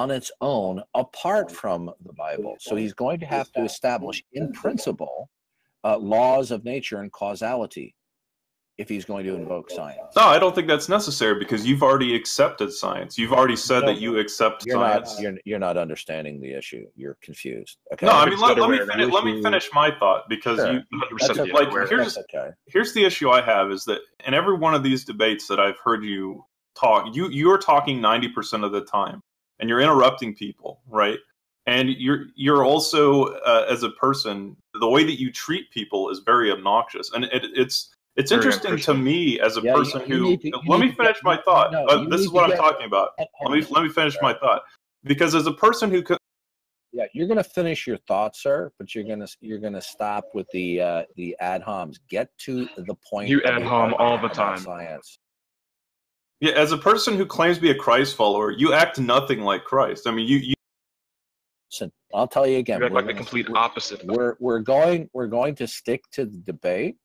on its own apart from the Bible. So he's going to have to establish in principle laws of nature and causality if he's going to invoke science. No, I don't think that's necessary because you've already accepted science. You've already said that you accept science. You're not understanding the issue. You're confused. Okay. No, I mean let me finish my thought because Sure. here's the issue I have is that in every one of these debates that I've heard you talk, you're talking 90% of the time, and you're interrupting people, right? And you're also as a person, the way that you treat people is very obnoxious, and it's interesting to me as a person who. Let me finish my thought. This is what I'm talking about. Let me finish my thought, because as a person who. Yeah, you're going to finish your thought, sir, but you're going to stop with the ad homs. Get to the point. You ad hom all the time. Science. Yeah, as a person who claims to be a Christ follower, you act nothing like Christ. I mean, you. So I'll tell you again. You act like the complete opposite. We're going to stick to the debate,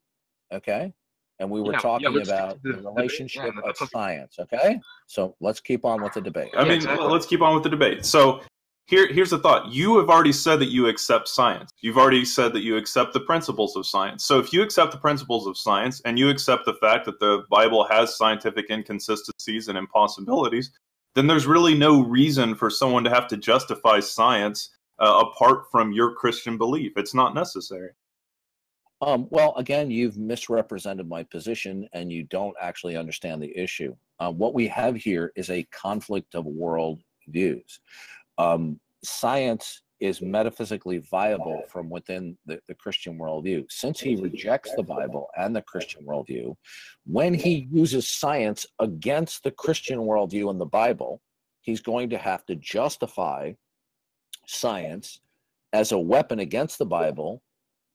okay? And we were talking about the relationship of science, okay? So let's keep on with the debate. I mean, let's keep on with the debate. So here's the thought. You have already said that you accept science. You've already said that you accept the principles of science. So if you accept the principles of science and you accept the fact that the Bible has scientific inconsistencies and impossibilities, then there's really no reason for someone to have to justify science apart from your Christian belief. It's not necessary. Well, again, you've misrepresented my position, and you don't actually understand the issue. What we have here is a conflict of world views. Science is metaphysically viable from within the Christian worldview. Since he rejects the Bible and the Christian worldview, when he uses science against the Christian worldview and the Bible, he's going to have to justify science as a weapon against the Bible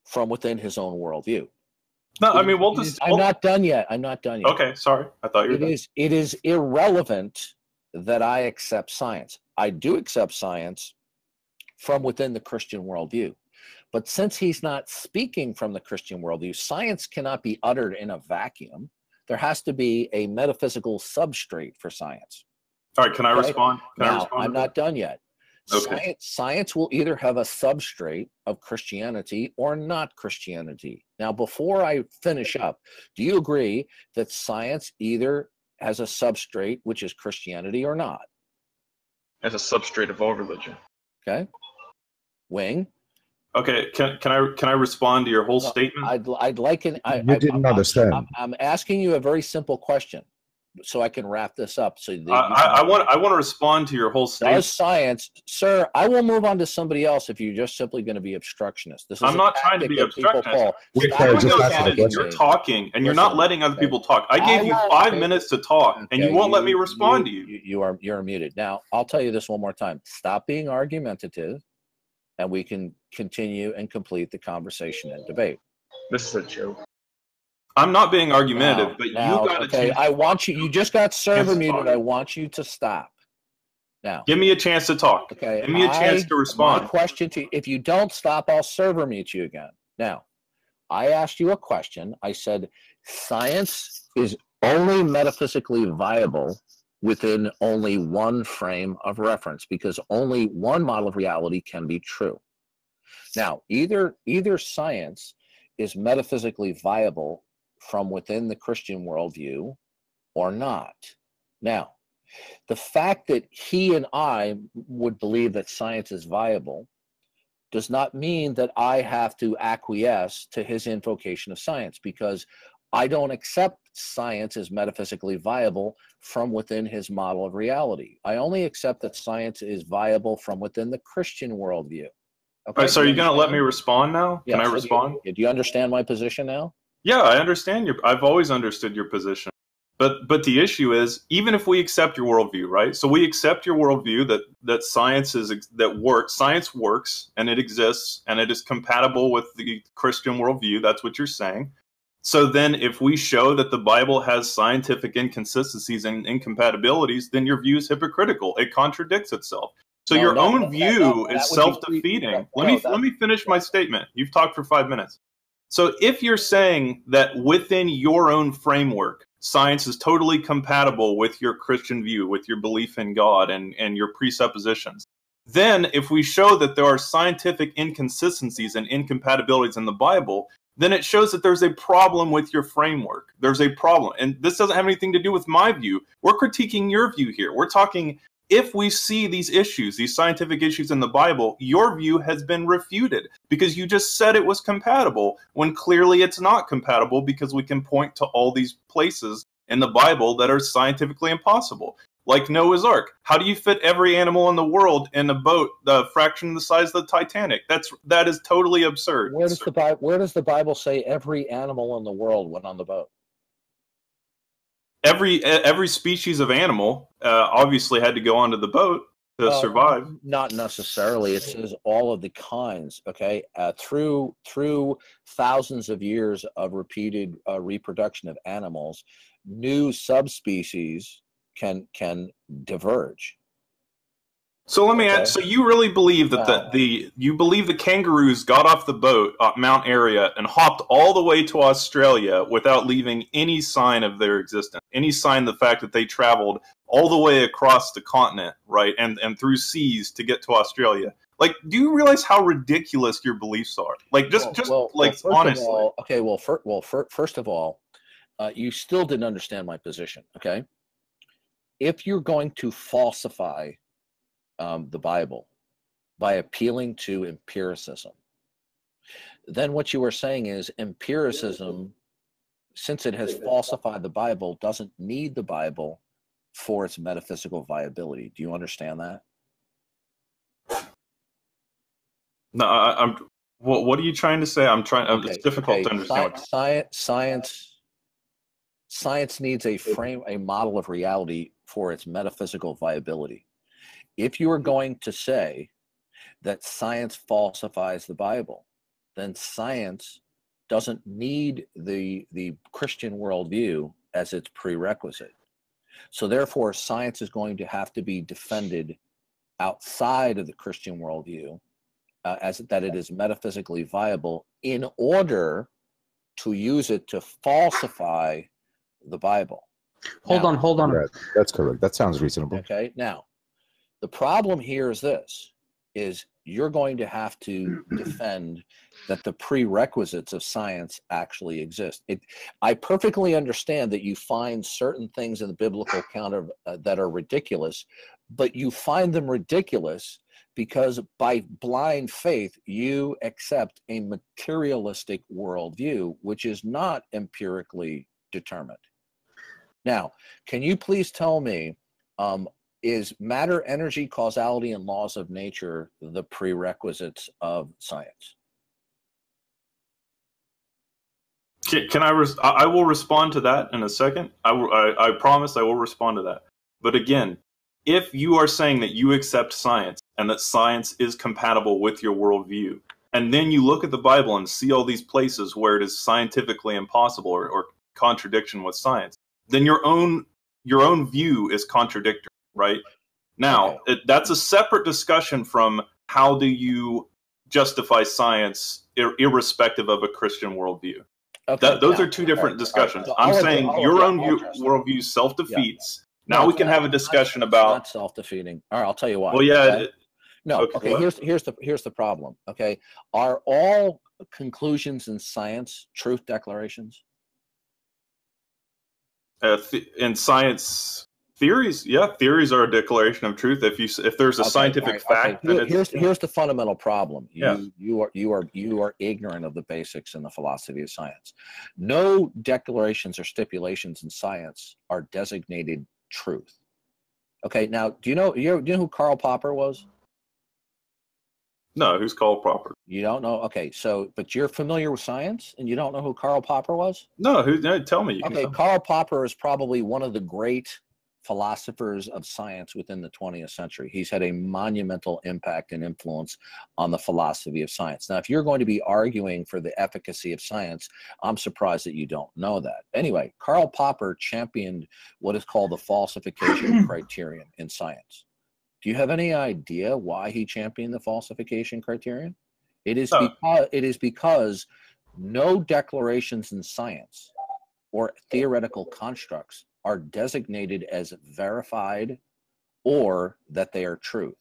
from within his own worldview. No, I mean, I'm not done yet. Okay, sorry. I thought you were done. It is irrelevant that I accept science. I do accept science from within the Christian worldview. But since he's not speaking from the Christian worldview, science cannot be uttered in a vacuum. There has to be a metaphysical substrate for science. All right, can I respond? I'm not done yet. Okay. Science will either have a substrate of Christianity or not Christianity. Now, before I finish up, do you agree that science either has a substrate, which is Christianity, or not? As a substrate of all religion. Okay. Wing? Okay, can I respond to your whole statement? I'd like an. You didn't understand. I'm asking you a very simple question, so I can wrap this up. So I want to respond to your whole statement. Does science, sir? I will move on to somebody else if you're just simply going to be obstructionist. I'm not trying to be obstructionist. You're talking, and you're not letting other people talk. I gave you 5 minutes to talk, and you won't let me respond to you. You're muted. Now, I'll tell you this one more time. Stop being argumentative, and we can continue and complete the conversation and debate. This is a joke. I'm not being argumentative, but you got to. I want you. You just got server muted. I want you to stop. Now, give me a chance to talk. Okay, give me a chance to respond. My question to you: if you don't stop, I'll server mute you again. Now, I asked you a question. I said, science is only metaphysically viable within only one frame of reference, because only one model of reality can be true. Now, either science is metaphysically viable from within the Christian worldview or not. Now, the fact that he and I would believe that science is viable does not mean that I have to acquiesce to his invocation of science, because I don't accept science as metaphysically viable from within his model of reality. I only accept that science is viable from within the Christian worldview. Okay, so are you going to let me respond now? Yeah, can I respond? Do you understand my position now? Yeah, I understand I've always understood your position. But the issue is, even if we accept your worldview, right? So we accept your worldview that science works and it exists and it is compatible with the Christian worldview. That's what you're saying. So then if we show that the Bible has scientific inconsistencies and incompatibilities, then your view is hypocritical. It contradicts itself. So your own view is self-defeating. Let me finish my statement. You've talked for 5 minutes. So if you're saying that within your own framework, science is totally compatible with your Christian view, with your belief in God and your presuppositions. Then, if we show that there are scientific inconsistencies and incompatibilities in the Bible, then it shows that there's a problem with your framework. There's a problem. And this doesn't have anything to do with my view. We're critiquing your view here. We're talking, if we see these issues, these scientific issues in the Bible, your view has been refuted because you just said it was compatible when clearly it's not compatible, because we can point to all these places in the Bible that are scientifically impossible. Like Noah's Ark. How do you fit every animal in the world in a boat the fraction of the size of the Titanic? That is totally absurd. Where does the Bible say every animal in the world went on the boat? Every species of animal obviously had to go onto the boat to survive. Not necessarily. It says all of the kinds. Okay, through thousands of years of repeated reproduction of animals, new subspecies can diverge. So let me ask. So you really believe that you believe the kangaroos got off the boat at Mount Airy and hopped all the way to Australia without leaving any sign of their existence, any sign of the fact that they traveled all the way across the continent, right, and through seas to get to Australia? Like, do you realize how ridiculous your beliefs are? Like, honestly. First of all, you still didn't understand my position. Okay, if you're going to falsify the Bible by appealing to empiricism, then what you are saying is empiricism, since it has falsified the Bible, doesn't need the Bible for its metaphysical viability. Do you understand that? No, what are you trying to say? It's difficult to understand. Science needs a model of reality for its metaphysical viability. If you are going to say that science falsifies the Bible, then science doesn't need the Christian worldview as its prerequisite. So therefore, science is going to have to be defended outside of the Christian worldview as that it is metaphysically viable in order to use it to falsify the Bible. Hold on. Right. That's correct. That sounds reasonable. Okay, now, the problem here is this, is you're going to have to defend that the prerequisites of science actually exist. I perfectly understand that you find certain things in the biblical account that are ridiculous, but you find them ridiculous because by blind faith, you accept a materialistic worldview, which is not empirically determined. Now, can you please tell me, is matter, energy, causality, and laws of nature the prerequisites of science? Can I will respond to that in a second. I promise I will respond to that. But again, if you are saying that you accept science and that science is compatible with your worldview, and then you look at the Bible and see all these places where it is scientifically impossible or contradiction with science, then your own view is contradictory, right? Now, that's a separate discussion from how do you justify science irrespective of a Christian worldview. Those are two different discussions. So I'm saying your own worldview self-defeats. Now we can have a discussion about... Not self-defeating. All right, I'll tell you why. Well, yeah. No, okay, here's the problem, okay? Are all conclusions in science truth declarations? In science theories, theories are a declaration of truth. If there's a scientific fact, then here's the fundamental problem. You are ignorant of the basics in the philosophy of science. No declarations or stipulations in science are designated truth. Okay, now do you know who Karl Popper was? No, who's Karl Popper? You don't know? Okay, but you're familiar with science and you don't know who Karl Popper was? No, tell me. Okay, Karl Popper is probably one of the great philosophers of science within the 20th century. He's had a monumental impact and influence on the philosophy of science. Now, if you're going to be arguing for the efficacy of science, I'm surprised that you don't know that. Anyway, Karl Popper championed what is called the falsification criterion in science. Do you have any idea why he championed the falsification criterion? It is because no declarations in science or theoretical constructs are designated as verified or that they are truth.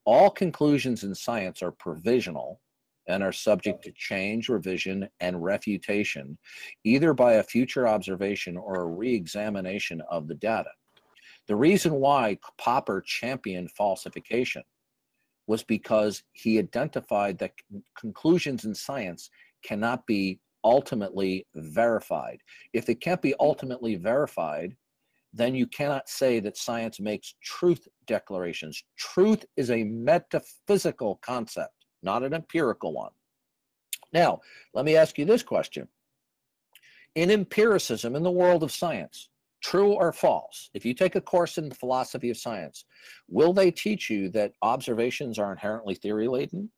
All conclusions in science are provisional and are subject to change, revision, and refutation, either by a future observation or a re-examination of the data. The reason why Popper championed falsification was because he identified that conclusions in science cannot be ultimately verified. If they can't be ultimately verified, then you cannot say that science makes truth declarations. Truth is a metaphysical concept, not an empirical one. Now, let me ask you this question. In empiricism, in the world of science, true or false, if you take a course in the philosophy of science, will they teach you that observations are inherently theory-laden?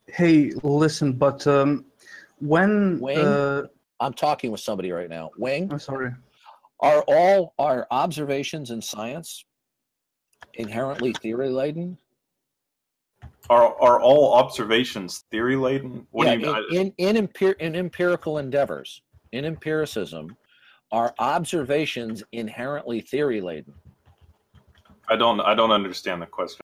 Hey, listen, but when... Wayne, I'm talking with somebody right now. Wayne? I'm sorry. Are all our observations in science inherently theory-laden? Are all observations theory-laden? What do you mean? In empirical endeavors, in empiricism, are observations inherently theory-laden? I don't understand the question.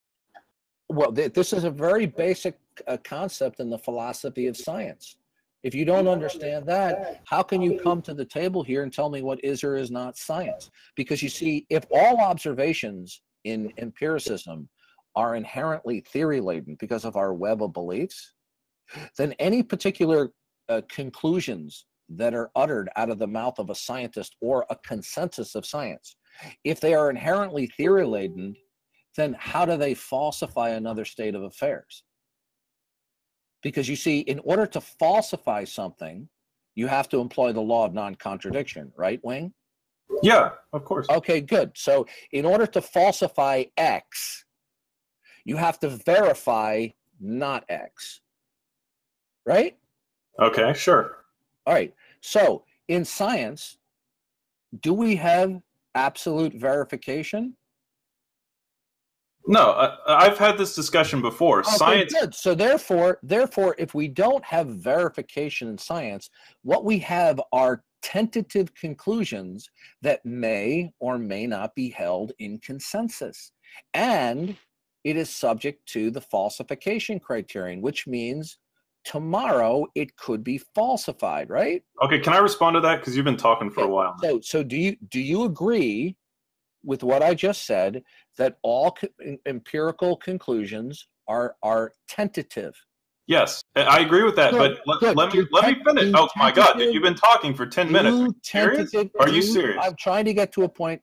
Well, this is a very basic concept in the philosophy of science. If you don't understand that, how can you come to the table here and tell me what is or is not science? Because you see, if all observations in empiricism are inherently theory-laden because of our web of beliefs, then any particular conclusions that are uttered out of the mouth of a scientist or a consensus of science, if they are inherently theory-laden, then how do they falsify another state of affairs? Because you see, in order to falsify something, you have to employ the law of non-contradiction, right, Wing? Yeah, of course. Okay, good. So in order to falsify X, you have to verify not X, right? Okay, sure. All right. So in science, do we have absolute verification? No, I've had this discussion before. Okay, Science. good. So therefore, if we don't have verification in science, what we have are tentative conclusions that may or may not be held in consensus. And it is subject to the falsification criterion, which means tomorrow it could be falsified, right? Okay, can I respond to that? Because you've been talking for a while now. So do you agree with what I just said, that all empirical conclusions are tentative? Yes, I agree with that. Good, but let me finish. Oh my God, dude, you've been talking for 10 minutes. Are you serious? I'm trying to get to a point.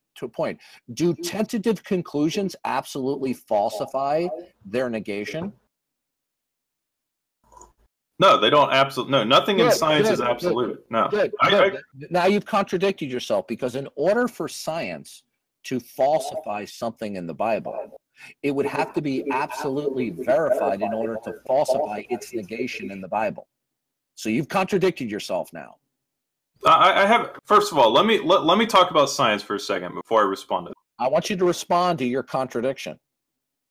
Do tentative conclusions absolutely falsify their negation? No, they don't. Absolutely, no. Nothing in science is absolute. No. Good. Now you've contradicted yourself, because in order for science to falsify something in the Bible, it would have to be absolutely verified in order to falsify its negation in the Bible. So you've contradicted yourself now. I have. First of all, let me talk about science for a second before I respond to that. I want you to respond to your contradiction.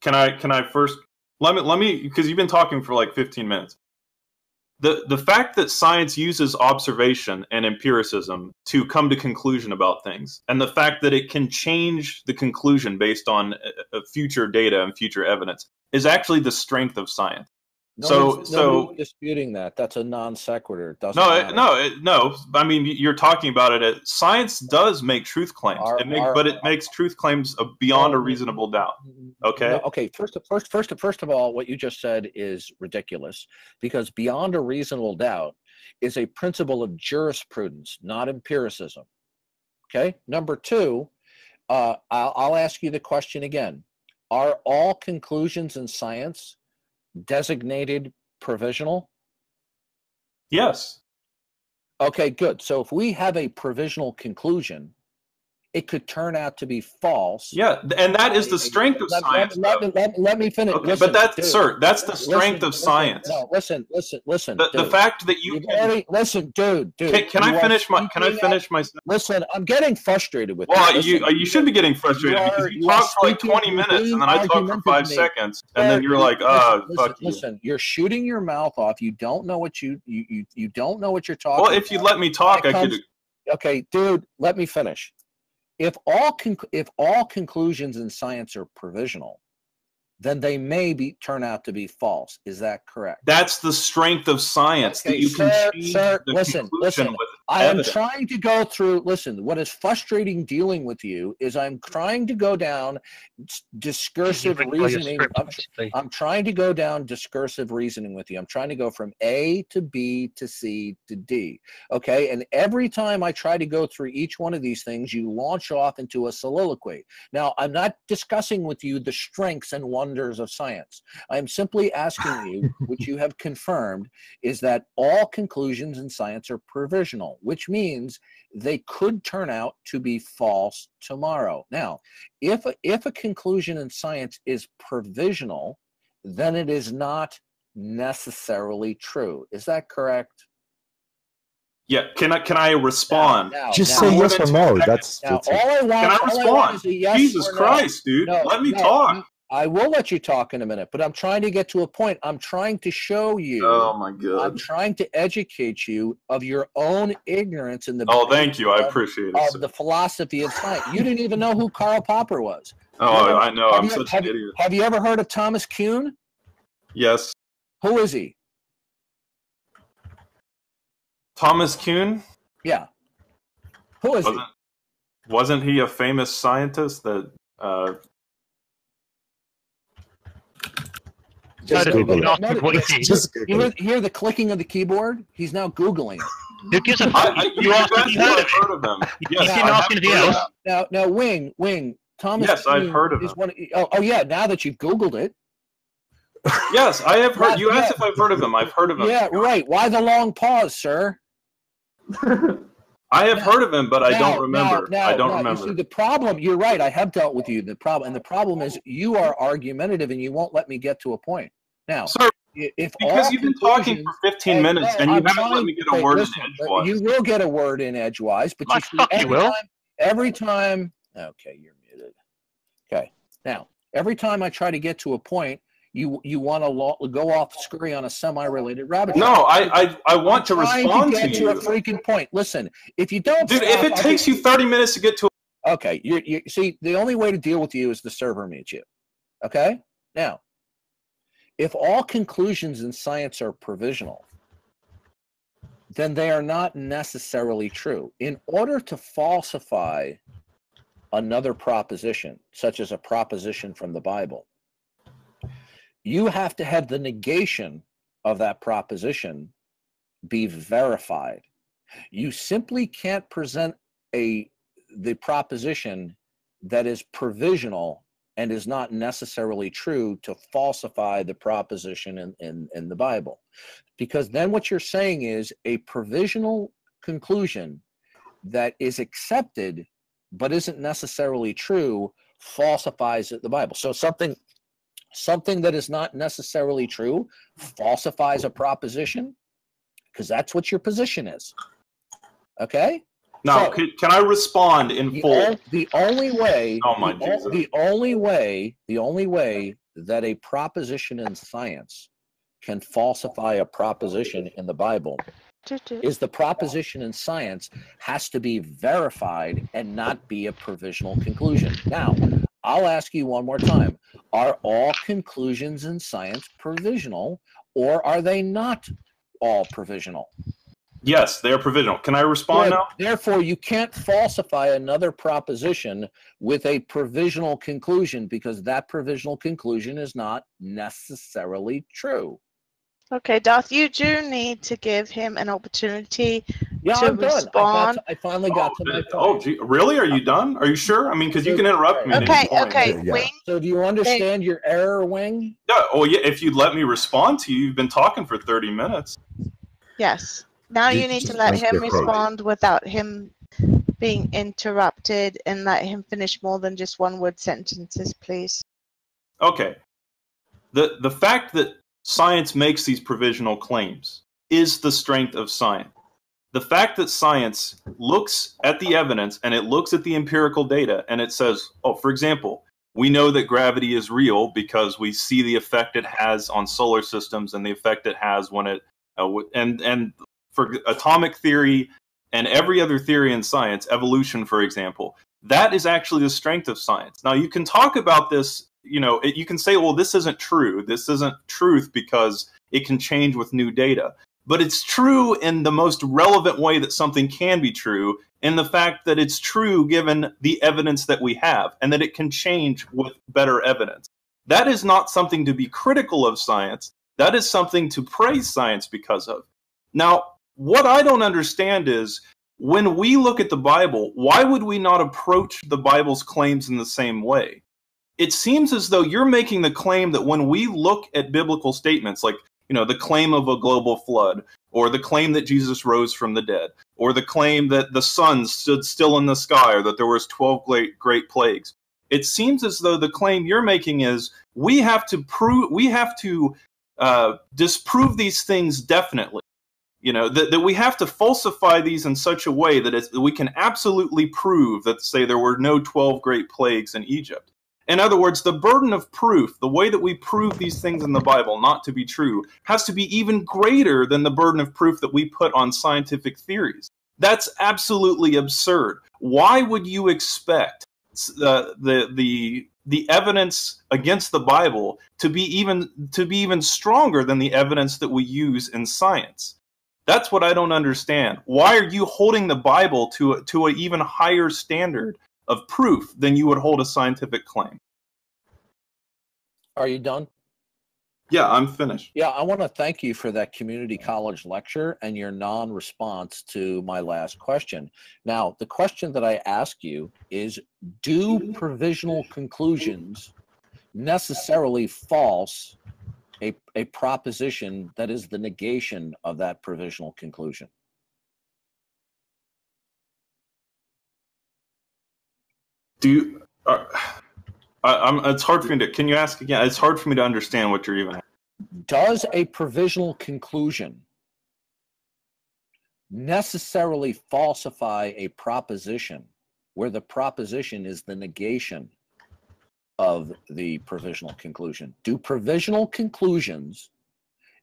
Can I first let me because you've been talking for like 15 minutes. The fact that science uses observation and empiricism to come to conclusion about things, and the fact that it can change the conclusion based on future data and future evidence, is actually the strength of science. Nobody's disputing that. That's a non sequitur. No. I mean, you're talking about it. Science does make truth claims, but it makes truth claims beyond a reasonable doubt. Okay. Okay. First of all, what you just said is ridiculous, because beyond a reasonable doubt is a principle of jurisprudence, not empiricism. Okay. Number two, I'll ask you the question again: are all conclusions in science designated provisional? Yes. Okay, good. So if we have a provisional conclusion, it could turn out to be false. Yeah, and that is the strength of science. Let me finish. Okay, listen, but that's the strength of science. No, listen. The fact that you can, listen, dude. Can I finish my? Can I finish my? Listen, I'm getting frustrated with. Well, you should be getting frustrated because you talk for like 20 minutes and then I talk for 5 seconds, and then you're like, fuck you. Listen, you're shooting your mouth off. You don't know what you don't know what you're talking. Well, if you let me talk, I could Okay, dude, let me finish. If all conclusions in science are provisional, then they may turn out to be false. Is that correct? That's the strength of science, Okay, that you sir, can change sir, the listen, conclusion listen. with I am evidence. trying to go through. Listen, what is frustrating dealing with you is I'm trying to go down discursive reasoning. I'm trying to go down discursive reasoning with you. I'm trying to go from A to B to C to D. Okay, and every time I try to go through each one of these things, you launch off into a soliloquy. Now, I'm not discussing with you the strengths and wonders of science. I'm simply asking you, which you have confirmed, is that all conclusions in science are provisional, which means they could turn out to be false tomorrow. Now, if a conclusion in science is provisional, then it is not necessarily true. Is that correct? Yeah, can I respond? Just say yes or no. That's all it. I want. Can I all respond? I want is a yes Jesus or no. Christ, dude. No, Let me no, talk. no. I will let you talk in a minute, but I'm trying to get to a point. I'm trying to show you. Oh my God. I'm trying to educate you of your own ignorance in the. Oh, thank you. I appreciate it. Of the philosophy of science. You didn't even know who Karl Popper was. Oh, I know. I'm such an idiot. Have you ever heard of Thomas Kuhn? Yes. Who is he? Thomas Kuhn? Yeah. Who is he? Wasn't he a famous scientist that Just Google it. Just Google it. You hear the clicking of the keyboard? He's now Googling it. Who gives a fuck? You asked if he heard of it. heard of him. Yes, You didn't ask anything else. Now, Wing, Thomas. Yes, Kuhn I've heard of is him. one. Oh, yeah. Now that you've Googled it. Yes, I have heard. You asked if I've heard of him. I've heard of him. Yeah, right. Why the long pause, sir? I have heard of him, but I don't remember. I don't You remember. see, the problem. You're right. I have dealt with you. The problem is you are argumentative and you won't let me get to a point. Now, Sir, if because all you've been talking for 15 minutes and you I'm haven't let me get a word in edgewise. You will get a word in edgewise, but every time. Okay, you're muted. Okay, now every time I try to get to a point, you want to go off scurry on a semi-related rabbit trail. No, I want to respond to you. To a freaking point. Listen, if you don't, dude, if it takes you 30 minutes to get to. Okay, you see, the only way to deal with you is the server mute you. Okay, now, if all conclusions in science are provisional, then they are not necessarily true. In order to falsify another proposition, such as a proposition from the Bible, you have to have the negation of that proposition be verified. You simply can't present the proposition that is provisional and is not necessarily true to falsify the proposition in the Bible. Because then what you're saying is a provisional conclusion that is accepted but isn't necessarily true falsifies the Bible. So something that is not necessarily true falsifies a proposition, because that's what your position is. Okay? Now, So, can I respond in full? The only way Jesus. the only way that a proposition in science can falsify a proposition in the Bible is the proposition in science has to be verified and not be a provisional conclusion. Now, I'll ask you one more time. Are all conclusions in science provisional, or are they not all provisional? Yes, they are provisional. Can I respond now? Therefore, you can't falsify another proposition with a provisional conclusion, because that provisional conclusion is not necessarily true. Okay, Darth, you do need to give him an opportunity Yeah, to I'm done. respond. I finally got to my point. Oh, gee, really? Are you done? Are you sure? I mean, because you can interrupt me. at Okay, any point. okay, Yeah. Wing. So do you understand your error, Wing? Yeah, oh, yeah. If you'd let me respond to you, you've been talking for 30 minutes. Yes. Now You you need to just let missed him your point. respond without him being interrupted, and let him finish more than just one-word sentences, please. Okay. The fact that science makes these provisional claims is the strength of science. The fact that science looks at the evidence and it looks at the empirical data and it says, oh, for example, we know that gravity is real because we see the effect it has on solar systems and the effect it has when it and for atomic theory and every other theory in science, evolution, for example, that is actually the strength of science. Now, you can talk about this, you can say, well, this isn't true. This isn't truth because it can change with new data. But it's true in the most relevant way that something can be true, in the fact that it's true given the evidence that we have, and that it can change with better evidence. That is not something to be critical of science. That is something to praise science because of. Now, what I don't understand is, when we look at the Bible, why would we not approach the Bible's claims in the same way? It seems as though you're making the claim that when we look at biblical statements, like, the claim of a global flood, or the claim that Jesus rose from the dead, or the claim that the sun stood still in the sky, or that there was 12 great plagues. It seems as though the claim you're making is we have to disprove these things definitely. That we have to falsify these in such a way that we can absolutely prove that, say, there were no 12 great plagues in Egypt. In other words, the burden of proof, the way that we prove these things in the Bible not to be true, has to be even greater than the burden of proof that we put on scientific theories. That's absolutely absurd. Why would you expect the evidence against the Bible to be even stronger than the evidence that we use in science? That's what I don't understand. Why are you holding the Bible to an even higher standard of proof than you would hold a scientific claim? Are you done? Yeah, I'm finished. Yeah, I want to thank you for that community college lecture and your non-response to my last question. Now, the question that I ask you is, do provisional conclusions necessarily false a proposition that is the negation of that provisional conclusion? It's hard for me to. Can you ask again? It's hard for me to understand what you're even asking. Does a provisional conclusion necessarily falsify a proposition where the proposition is the negation of the provisional conclusion? Do provisional conclusions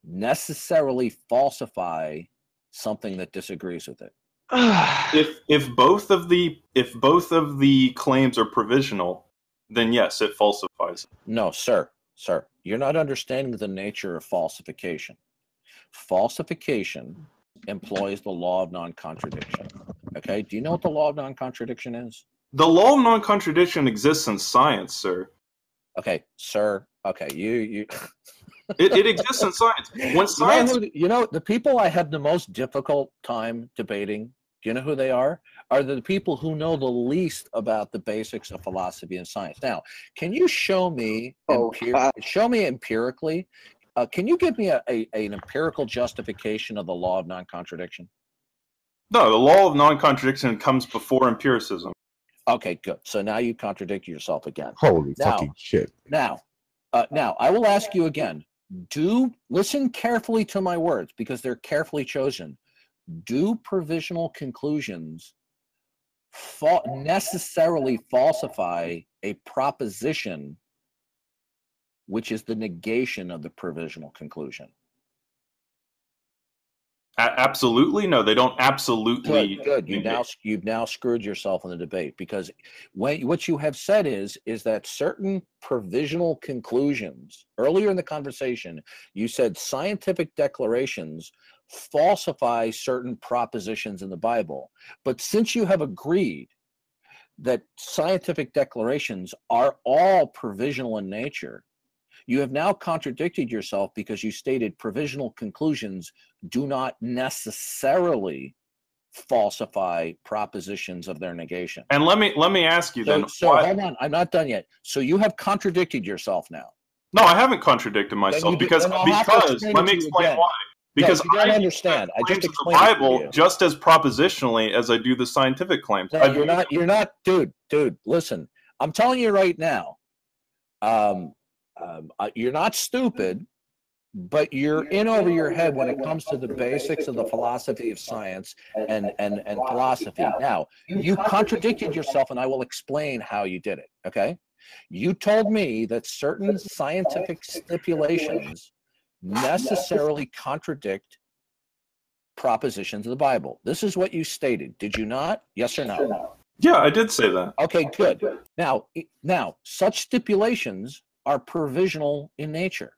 necessarily falsify something that disagrees with it? If both of the claims are provisional, then yes, it falsifies. No, sir, you're not understanding the nature of falsification. Falsification employs the law of non-contradiction. Okay, do you know what the law of non-contradiction is? The law of non-contradiction exists in science, sir. Okay, sir. Okay, you. It exists in science. When science, the people I have the most difficult time debating. Do you know who they are? Are the people who know the least about the basics of philosophy and science. Now, can you show me empirically? Can you give me an empirical justification of the law of non-contradiction? No, the law of non-contradiction comes before empiricism. Okay, good. So now you contradict yourself again. Holy fucking shit. Now, I will ask you again. Do listen carefully to my words because they're carefully chosen. Do provisional conclusions necessarily falsify a proposition which is the negation of the provisional conclusion? Absolutely no, they don't absolutely. Good. You've now screwed yourself in the debate, because what you have said is that certain provisional conclusions, earlier in the conversation, you said scientific declarations falsify certain propositions in the Bible. But since you have agreed that scientific declarations are all provisional in nature, you have now contradicted yourself, because you stated provisional conclusions do not necessarily falsify propositions of their negation. And let me ask you then. So hold on, I'm not done yet. So you have contradicted yourself now. No, I haven't contradicted myself, because let me explain why. Because you don't understand. I just explained the Bible just as propositionally as I do the scientific claims. No, you're not, dude. Listen, I'm telling you right now. You're not stupid, but you're in over your head when it comes to the basics of the philosophy of science and philosophy. Now, you contradicted yourself, and I will explain how you did it, okay? You told me that certain scientific stipulations necessarily contradict propositions of the Bible. This is what you stated. Did you not? Yes or no? Yeah, I did say that. Okay, good. Now, such stipulations are provisional in nature,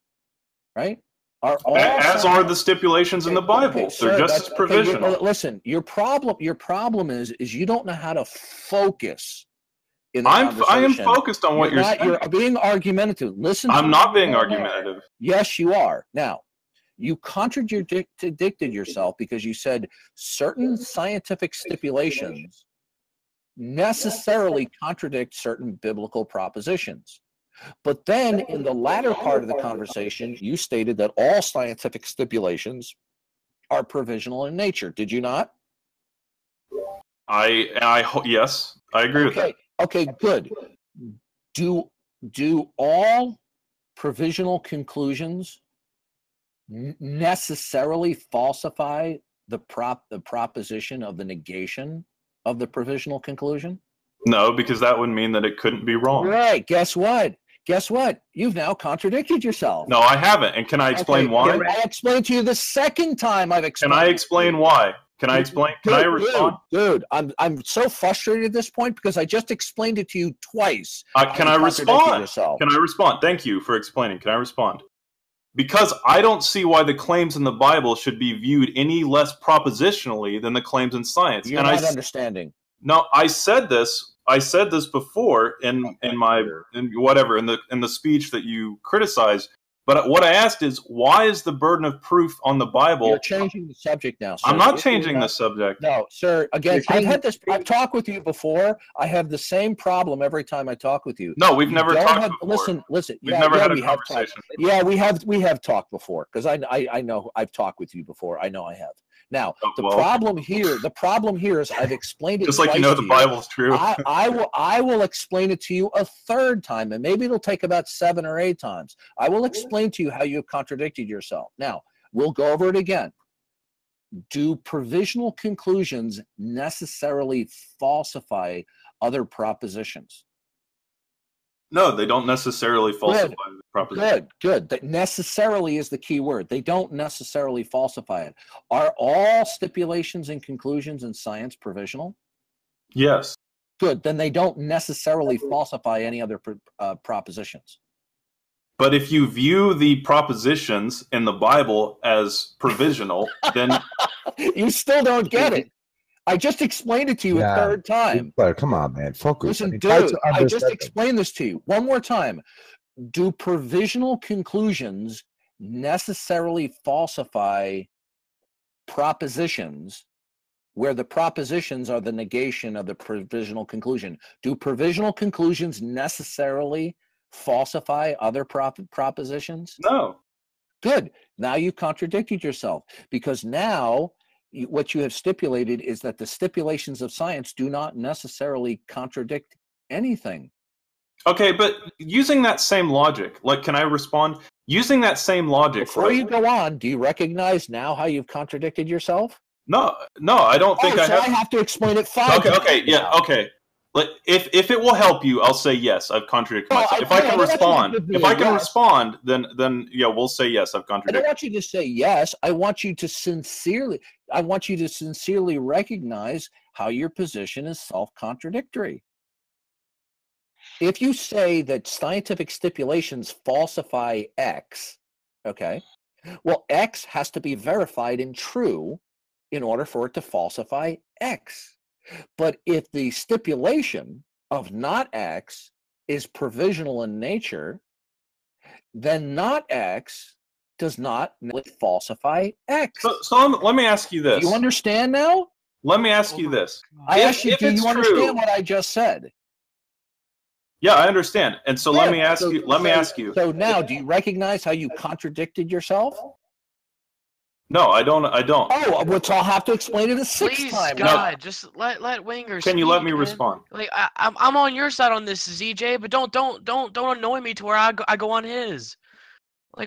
right? As are the stipulations in the Bible. They're just as provisional. Okay, listen, your problem is you don't know how to focus in the I am conversation. focused on what you're saying. You're being argumentative. Listen. I'm not being argumentative. Yes, you are. Now, you contradicted yourself because you said certain scientific stipulations necessarily contradict certain biblical propositions. But then in the latter part of the conversation, you stated that all scientific stipulations are provisional in nature. Did you not? Yes, I agree with that. Okay, good. Do all provisional conclusions necessarily falsify the proposition of the negation of the provisional conclusion? No, because that would mean that it couldn't be wrong. Right. Guess what? You've now contradicted yourself. No, I haven't. And can I explain why? I explained to you the second time I've explained. Can I explain why? Can I explain? Can I respond? Dude, I'm so frustrated at this point because I just explained it to you twice. Can I respond? Can I respond? Thank you for explaining. Can I respond? Because I don't see why the claims in the Bible should be viewed any less propositionally than the claims in science. You're not understanding. No, I said this before in the speech that you criticized. But what I asked is, why is the burden of proof on the Bible? You're changing the subject now, sir. I'm not changing the subject. No, sir. Again, I've talked with you before. I have the same problem every time I talk with you. No, we've never talked before. Listen. We've never had a conversation. Yeah, we have talked before because I know I've talked with you before. I know I have. Now, the problem here is I've explained it just like you know the Bible is true. I will explain it to you a third time, and maybe it'll take about 7 or 8 times. I will explain to you how you've contradicted yourself. Now, we'll go over it again. Do provisional conclusions necessarily falsify other propositions? No, they don't necessarily falsify the proposition. Good. That necessarily is the key word. They don't necessarily falsify it. Are all stipulations and conclusions in science provisional? Yes. Good. Then they don't necessarily falsify any other propositions. But if you view the propositions in the Bible as provisional, then you still don't get it. I just explained it to you a third time. Come on, man. Focus. Listen, dude, I just explained this to you one more time. Do provisional conclusions necessarily falsify propositions where the propositions are the negation of the provisional conclusion? Do provisional conclusions necessarily falsify other propositions? No. Good. Now you contradicted yourself because now what you have stipulated is that the stipulations of science do not necessarily contradict anything. Okay, but using that same logic, can I respond? Using that same logic. Before you go on, do you recognize now how you've contradicted yourself? No, I don't think I have. I have to explain it 5 times. Okay. If it will help you, I'll say yes. I've contradicted myself. If I can respond, then we'll say yes. I've contradicted. I don't want you to say yes. I want you to sincerely recognize how your position is self-contradictory. If you say that scientific stipulations falsify X, okay, well, X has to be verified and true in order for it to falsify X. But if the stipulation of not X is provisional in nature, then not X does not falsify X. So let me ask you this. Do you understand now? Let me ask you this. I asked you, do you understand what I just said? Yeah, I understand. And so let me ask you. So now, do you recognize how you contradicted yourself? No, I don't. Oh, which I'll have to explain it a 6th time. God, just let Winger. Can you let me respond? I'm on your side on this, ZJ, but don't annoy me to where I go on his.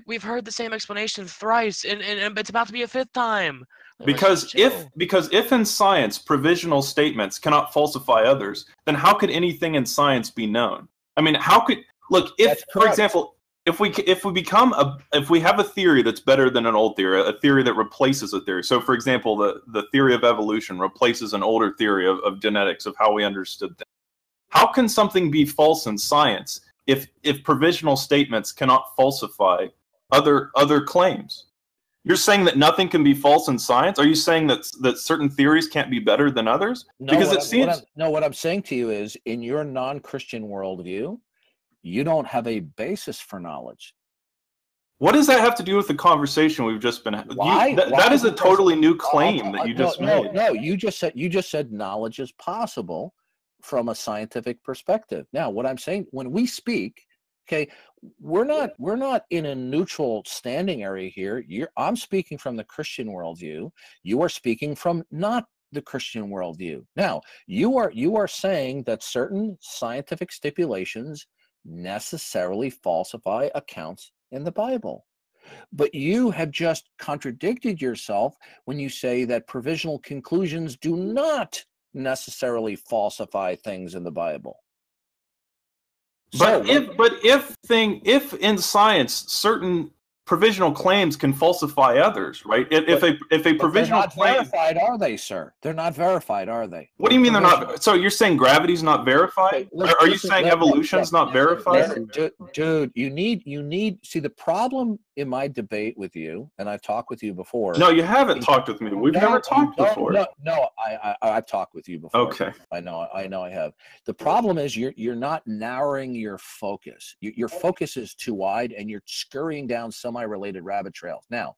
We've heard the same explanation thrice, and it's about to be a 5th time. Because if in science provisional statements cannot falsify others, then how could anything in science be known? I mean, how could for example, if we have a theory that's better than an old theory, a theory that replaces a theory. So, for example, the theory of evolution replaces an older theory of genetics, of how we understood things. How can something be false in science if provisional statements cannot falsify other claims? You're saying that nothing can be false in science? Are you saying that certain theories can't be better than others? No, because it seems what I'm saying to you is, in your non-Christian worldview, you don't have a basis for knowledge. What does that have to do with the conversation we've just been having? Why? That is a totally new claim that you just made. No, you just said knowledge is possible from a scientific perspective. Now, what I'm saying, when we speak, okay, we're not in a neutral standing area here. I'm speaking from the Christian worldview. You are speaking from not the Christian worldview. Now, you are saying that certain scientific stipulations necessarily falsify accounts in the Bible. But you have just contradicted yourself when you say that provisional conclusions do not necessarily falsify things in the Bible. But if in science certain provisional claims can falsify others, right? If a provisional claim, they're not verified, are they, sir? They're not verified, are they? What do you mean they're not? So you're saying gravity's not verified? Are you saying evolution's not verified? Dude, you need. See, the problem in my debate with you, and I've talked with you before. No, you haven't talked with me. We've never talked before. No, I've talked with you before. Okay. I know I have. The problem is you're not narrowing your focus. Your focus is too wide, and you're scurrying down semi-related rabbit trails. Now,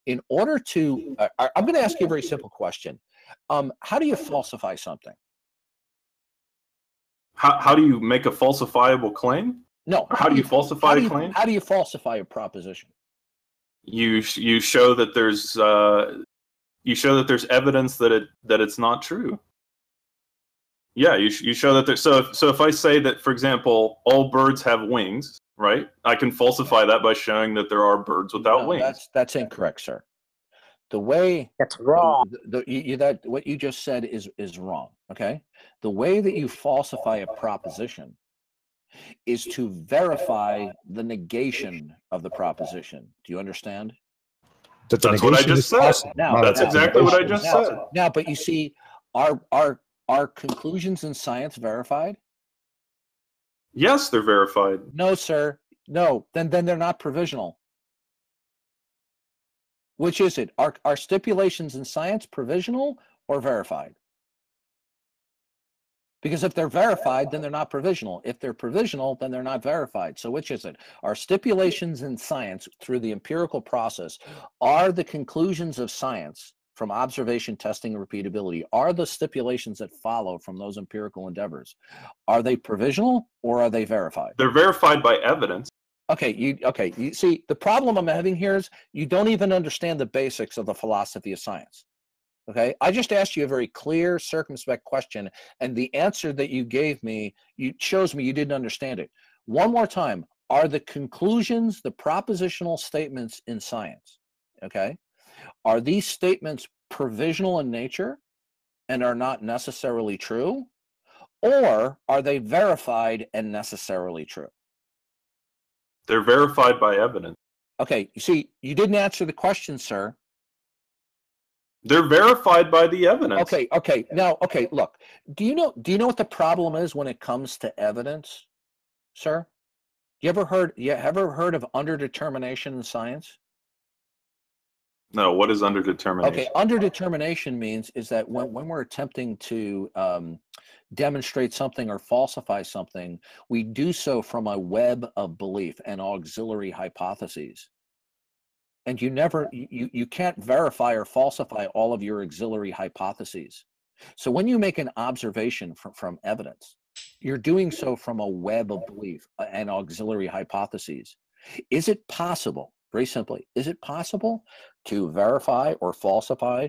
in order to, I'm going to ask you a very simple question. How do you falsify something? How do you make a falsifiable claim? No. How do you falsify a claim? How do you falsify a proposition? You show that there's evidence that it's not true. Yeah, you show that there's so if I say that, for example, all birds have wings, right? I can falsify that by showing that there are birds without wings. That's incorrect, sir. The way That's wrong. What you just said is wrong. Okay, the way that you falsify a proposition is to verify the negation of the proposition. Do you understand? That's what I just said. That's exactly what I just said. Now, but you see, are conclusions in science verified? Yes, they're verified. No, sir. No, then they're not provisional. Which is it? Are stipulations in science provisional or verified? Because if they're verified, then they're not provisional. If they're provisional, then they're not verified. So which is it? Are stipulations in science through the empirical process, are the conclusions of science from observation, testing, and repeatability, are the stipulations that follow from those empirical endeavors, are they provisional or are they verified? They're verified by evidence. Okay, you see, the problem I'm having here is you don't even understand the basics of the philosophy of science. Okay, I just asked you a very clear, circumspect question, and the answer that you gave me, shows me you didn't understand it. One more time, are the conclusions, the propositional statements in science, okay, are these statements provisional in nature and are not necessarily true, or are they verified and necessarily true? They're verified by evidence. Okay, you see, you didn't answer the question, sir. They're verified by the evidence. Okay. Now, look, do you know what the problem is when it comes to evidence, sir? You ever heard of underdetermination in science? No, what is underdetermination? Okay, underdetermination means is that when we're attempting to demonstrate something or falsify something, we do so from a web of belief and auxiliary hypotheses. And you can't verify or falsify all of your auxiliary hypotheses. So when you make an observation from evidence, you're doing so from a web of belief and auxiliary hypotheses. Is it possible, very simply, is it possible to verify or falsify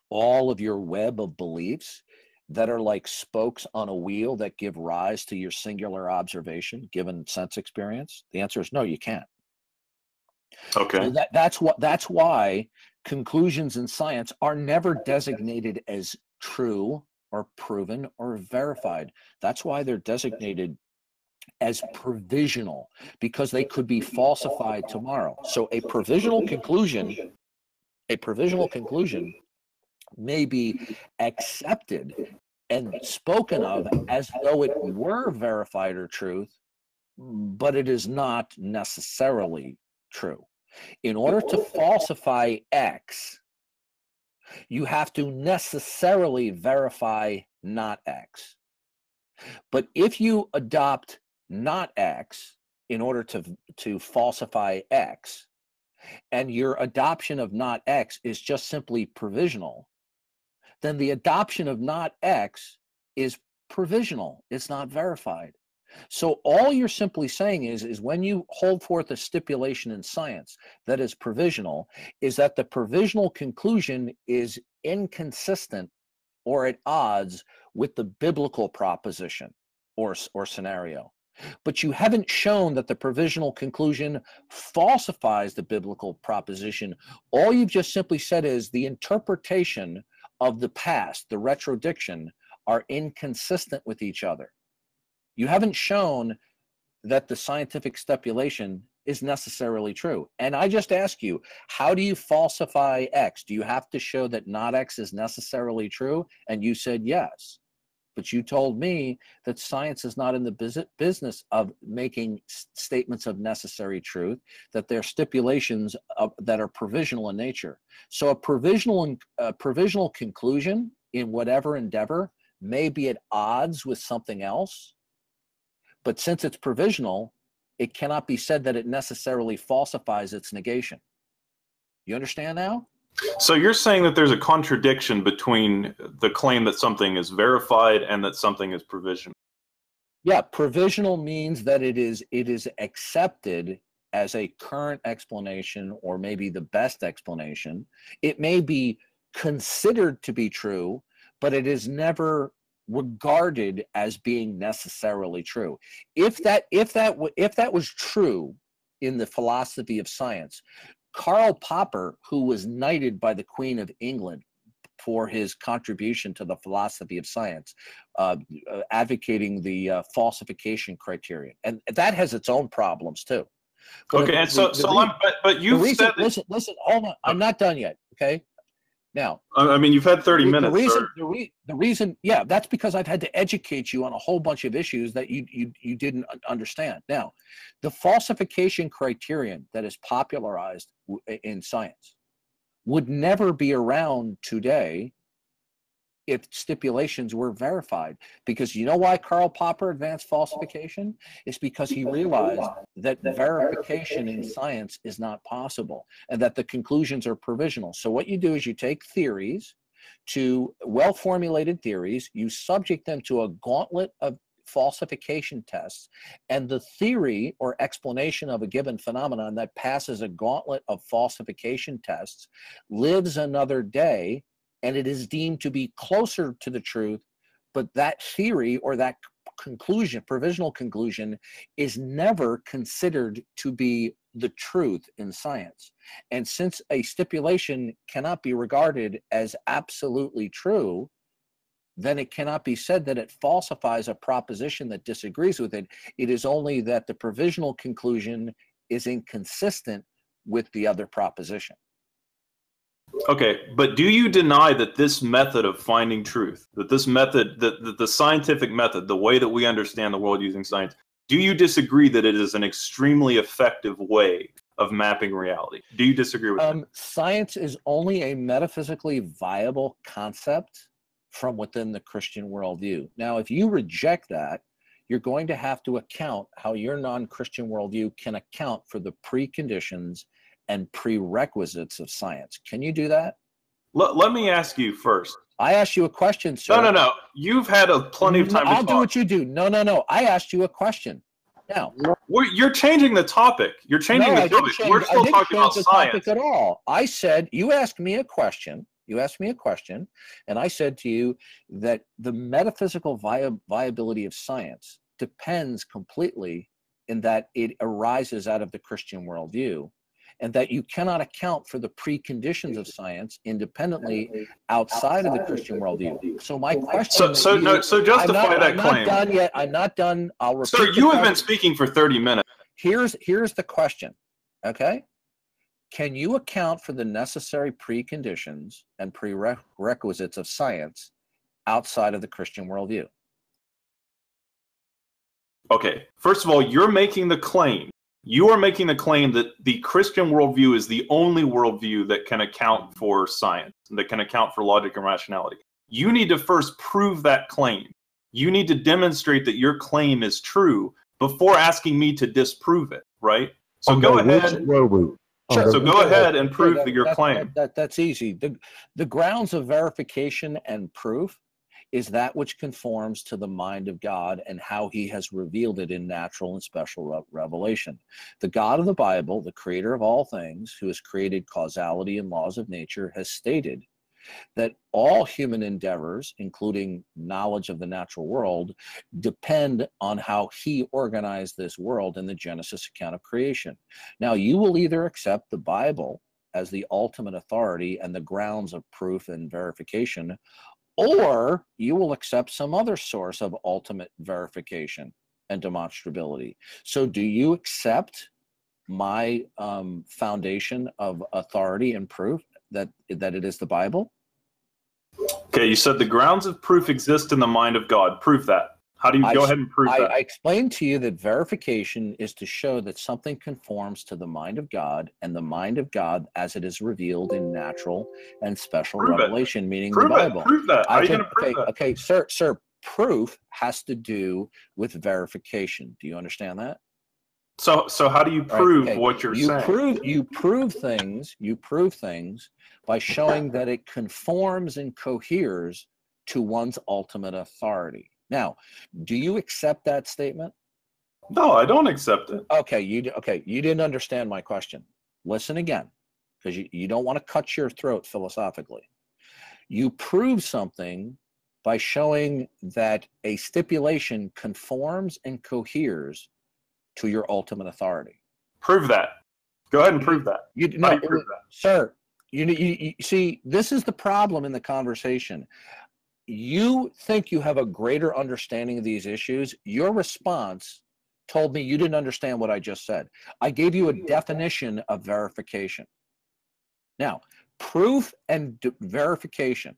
all of your web of beliefs that are like spokes on a wheel that give rise to your singular observation given sense experience? The answer is no, you can't. Okay. So that's why conclusions in science are never designated as true or proven or verified. That's why they're designated as provisional because they could be falsified tomorrow. So a provisional conclusion may be accepted and spoken of as though it were verified or truth, but it is not necessarily true. In order to falsify X, you have to necessarily verify not X. But if you adopt not X in order to falsify X, and your adoption of not X is just simply provisional, then the adoption of not X is provisional. It's not verified. So all you're simply saying is when you hold forth a stipulation in science that is provisional, is that the provisional conclusion is inconsistent or at odds with the biblical proposition or scenario. But you haven't shown that the provisional conclusion falsifies the biblical proposition. All you've just simply said is the interpretation of the past, the retrodiction, are inconsistent with each other. You haven't shown that the scientific stipulation is necessarily true. And I just ask you, how do you falsify X? Do you have to show that not X is necessarily true? And you said yes. But you told me that science is not in the business of making statements of necessary truth, that they're stipulations that are provisional in nature. So a provisional conclusion in whatever endeavor may be at odds with something else, but since it's provisional, it cannot be said that it necessarily falsifies its negation. You understand now? So you're saying that there's a contradiction between the claim that something is verified and that something is provisional. Yeah, provisional means that it is accepted as a current explanation or maybe the best explanation. It may be considered to be true, but it is never regarded as being necessarily true. If that was true in the philosophy of science, Karl Popper, who was knighted by the Queen of England for his contribution to the philosophy of science, advocating the falsification criterion, and that has its own problems too. But okay, and but you said listen, hold on, I'm not done yet. Okay, now I mean you've had 30 minutes. The reason, yeah, that's because I've had to educate you on a whole bunch of issues that you didn't understand. Now, the falsification criterion that is popularized in science would never be around today if stipulations were verified. Because you know why Karl Popper advanced falsification? It's because he realized that verification in science is not possible and that the conclusions are provisional. So what you do is you take theories, to well-formulated theories, you subject them to a gauntlet of falsification tests, and the theory or explanation of a given phenomenon that passes a gauntlet of falsification tests lives another day, and it is deemed to be closer to the truth, but that theory or that conclusion, provisional conclusion, is never considered to be the truth in science. And since a stipulation cannot be regarded as absolutely true, then it cannot be said that it falsifies a proposition that disagrees with it. It is only that the provisional conclusion is inconsistent with the other proposition. Okay, but do you deny that this method of finding truth, that this method, that the scientific method, the way that we understand the world using science, do you disagree that it is an extremely effective way of mapping reality? Do you disagree with that? Science is only a metaphysically viable concept from within the Christian worldview. Now, if you reject that, you're going to have to account how your non-Christian worldview can account for the preconditions and prerequisites of science. Can you do that? Let me ask you first. I asked you a question, sir. No. You've had plenty of time to talk. I'll do what you do. No. I asked you a question. Now, you're changing the topic. You're changing the topic. We're still talking about science. At all. I said, you asked me a question. And I said to you that the metaphysical viability of science depends completely in that it arises out of the Christian worldview. and that you cannot account for the preconditions of science independently outside of the Christian worldview. So my question. So justify that claim. I'm not done yet. I'm not done. I'll repeat. Sir, you have been speaking for 30 minutes. Here's the question. Okay. Can you account for the necessary preconditions and prerequisites of science outside of the Christian worldview? Okay. First of all, you're making the claim. You are making the claim that the Christian worldview is the only worldview that can account for science, that can account for logic and rationality. You need to first prove that claim. You need to demonstrate that your claim is true before asking me to disprove it, right? So go ahead. So go ahead and prove your claim. That's easy. The grounds of verification and proof is that which conforms to the mind of God and how he has revealed it in natural and special revelation. The God of the Bible, the creator of all things, who has created causality and laws of nature, has stated that all human endeavors, including knowledge of the natural world, depend on how he organized this world in the Genesis account of creation. Now, you will either accept the Bible as the ultimate authority and the grounds of proof and verification, or you will accept some other source of ultimate verification and demonstrability. So do you accept my foundation of authority and proof that it is the Bible? Okay, you said the grounds of proof exist in the mind of God. Prove that. How do you go ahead and prove that? I explained to you that verification is to show that something conforms to the mind of God and the mind of God as it is revealed in natural and special revelation, meaning the Bible. Prove that. How are you going to prove that? Okay, sir, proof has to do with verification. Do you understand that? So how do you prove what you're saying? You prove things by showing that it conforms and coheres to one's ultimate authority. Now, do you accept that statement? No, I don't accept it. Okay, you didn't understand my question. Listen again, because you don't want to cut your throat philosophically. You prove something by showing that a stipulation conforms and coheres to your ultimate authority. Prove that. Go ahead and prove that. How do you prove that? Sir, you see, this is the problem in the conversation. You think you have a greater understanding of these issues. Your response told me you didn't understand what I just said. I gave you a definition of verification. Now, proof and verification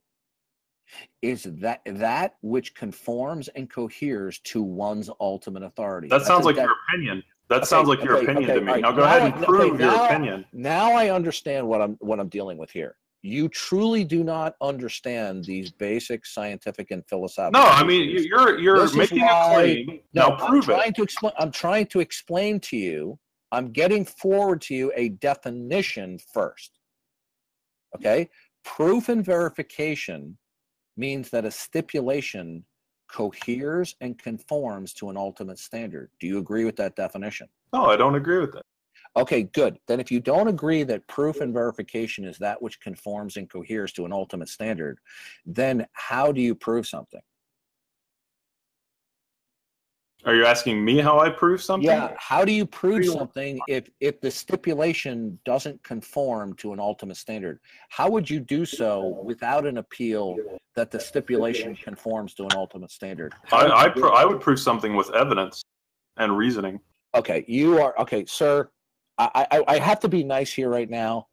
is that which conforms and coheres to one's ultimate authority. That sounds like your opinion. That sounds like your opinion to me. Now go ahead and prove your opinion. Now I understand what I'm dealing with here. You truly do not understand these basic scientific and philosophical issues. I mean, you're making a claim. Now prove it. I'm trying to explain to you. I'm getting forward to you a definition first. Okay? Proof and verification means that a stipulation coheres and conforms to an ultimate standard. Do you agree with that definition? No, I don't agree with that. Okay, good. Then if you don't agree that proof and verification is that which conforms and coheres to an ultimate standard, then how do you prove something? Are you asking me how I prove something? Yeah, how do you prove something if the stipulation doesn't conform to an ultimate standard? How would you do so without an appeal that the stipulation conforms to an ultimate standard? I would prove something with evidence and reasoning. Okay, sir. I have to be nice here right now.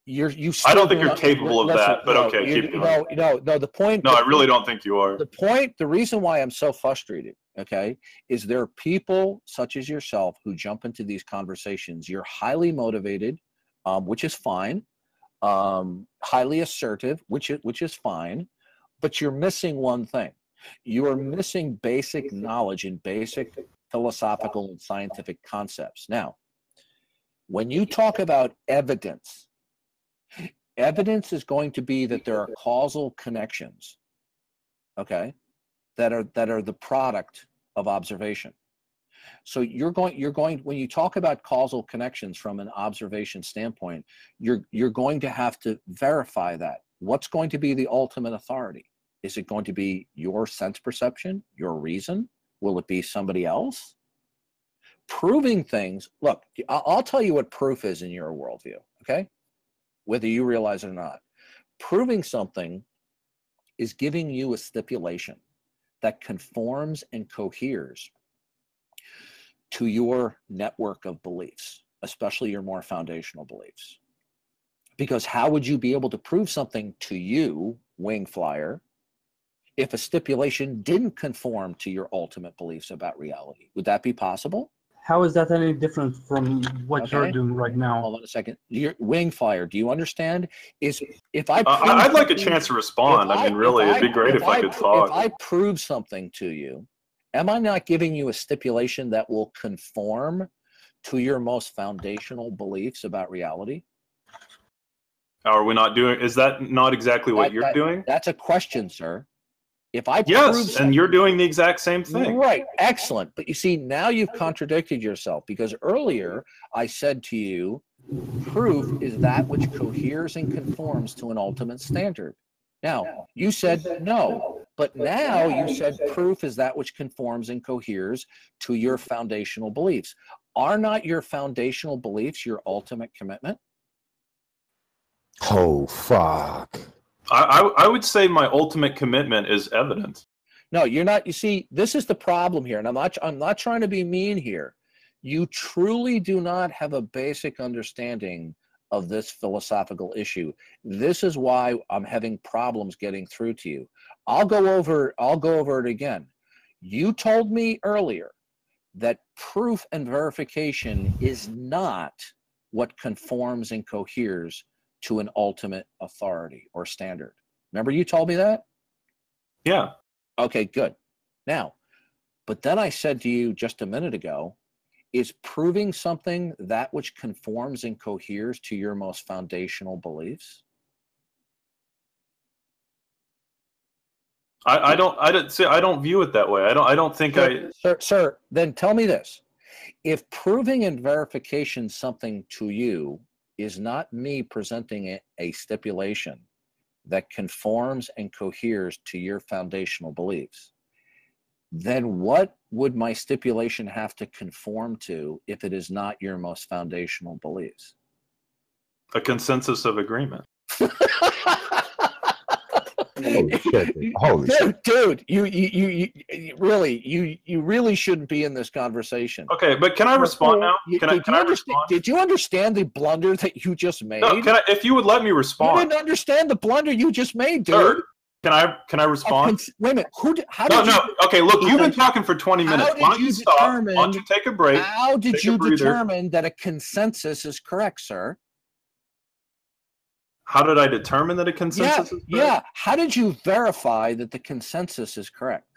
I don't think you're capable of that, but okay, keep going. No. The point. No, I really don't think you are. The reason why I'm so frustrated, okay, is there are people such as yourself who jump into these conversations. You're highly motivated, which is fine. Highly assertive, which is fine, but you're missing one thing. You are missing basic knowledge and basic philosophical and scientific concepts. Now, when you talk about evidence is going to be that there are causal connections, okay, that are the product of observation. So you're going when you talk about causal connections from an observation standpoint, you're going to have to verify that. What's going to be the ultimate authority? Is it going to be your sense perception, your reason? Will it be somebody else? proving things. Look, I'll tell you what proof is in your worldview, okay? Whether you realize it or not. Proving something is giving you a stipulation that conforms and coheres to your network of beliefs, especially your more foundational beliefs. Because how would you be able to prove something to you, wing flyer, if a stipulation didn't conform to your ultimate beliefs about reality? Would that be possible? How is that any different from what you're doing right now? Hold on a second. Your wing flyer, do you understand? Is if I I'd like a chance to respond. I mean, really, it'd be great if I could talk. If I prove something to you, am I not giving you a stipulation that will conform to your most foundational beliefs about reality? Are we not doing? Is that not exactly what you're doing? That's a question, sir. If I yes, and you're doing the exact same thing. Right, excellent. But you see, now you've contradicted yourself, because earlier I said to you, proof is that which coheres and conforms to an ultimate standard. Now, you said no, but now you said proof is that which conforms and coheres to your foundational beliefs. Are not your foundational beliefs your ultimate commitment? Oh, fuck. I would say my ultimate commitment is evidence. No, you're not. You see, this is the problem here, and I'm not trying to be mean here. You truly do not have a basic understanding of this philosophical issue. This is why I'm having problems getting through to you. I'll go over it again. You told me earlier that proof and verification is not what conforms and coheres to an ultimate authority or standard. Remember you told me that? Yeah. Okay, good. Now, but then I said to you just a minute ago, is proving something that which conforms and coheres to your most foundational beliefs? I don't view it that way. I don't think Sir, then tell me this. If proving and verification something to you is not me presenting a stipulation that conforms and coheres to your foundational beliefs, then what would my stipulation have to conform to if it is not your most foundational beliefs? A consensus of agreement. Holy shit! Holy shit! Dude, you really shouldn't be in this conversation. Okay, but can I respond now? Can I respond? Did you understand the blunder that you just made? No, if you would let me respond. You didn't understand the blunder you just made, dude. Sir, can I respond? Wait a minute. Okay, look, you've been talking for 20 minutes. Why don't you stop? Why don't you take a break? How did you determine that a consensus is correct, sir? How did I determine that a consensus is correct? Yeah. How did you verify that the consensus is correct?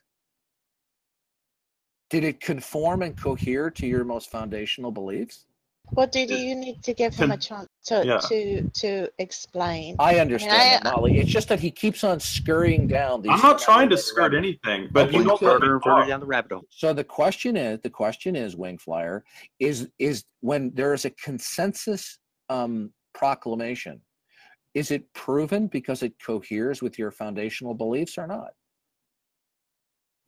Did it conform and cohere to your most foundational beliefs? Well, did you need to give him a chance to explain? I understand that, Molly. It's just that he keeps on scurrying down these. I'm not trying to skirt anything, but you don't further down the rabbit hole. So the question is, Wing Flyer, is when there is a consensus proclamation, is it proven because it coheres with your foundational beliefs or not?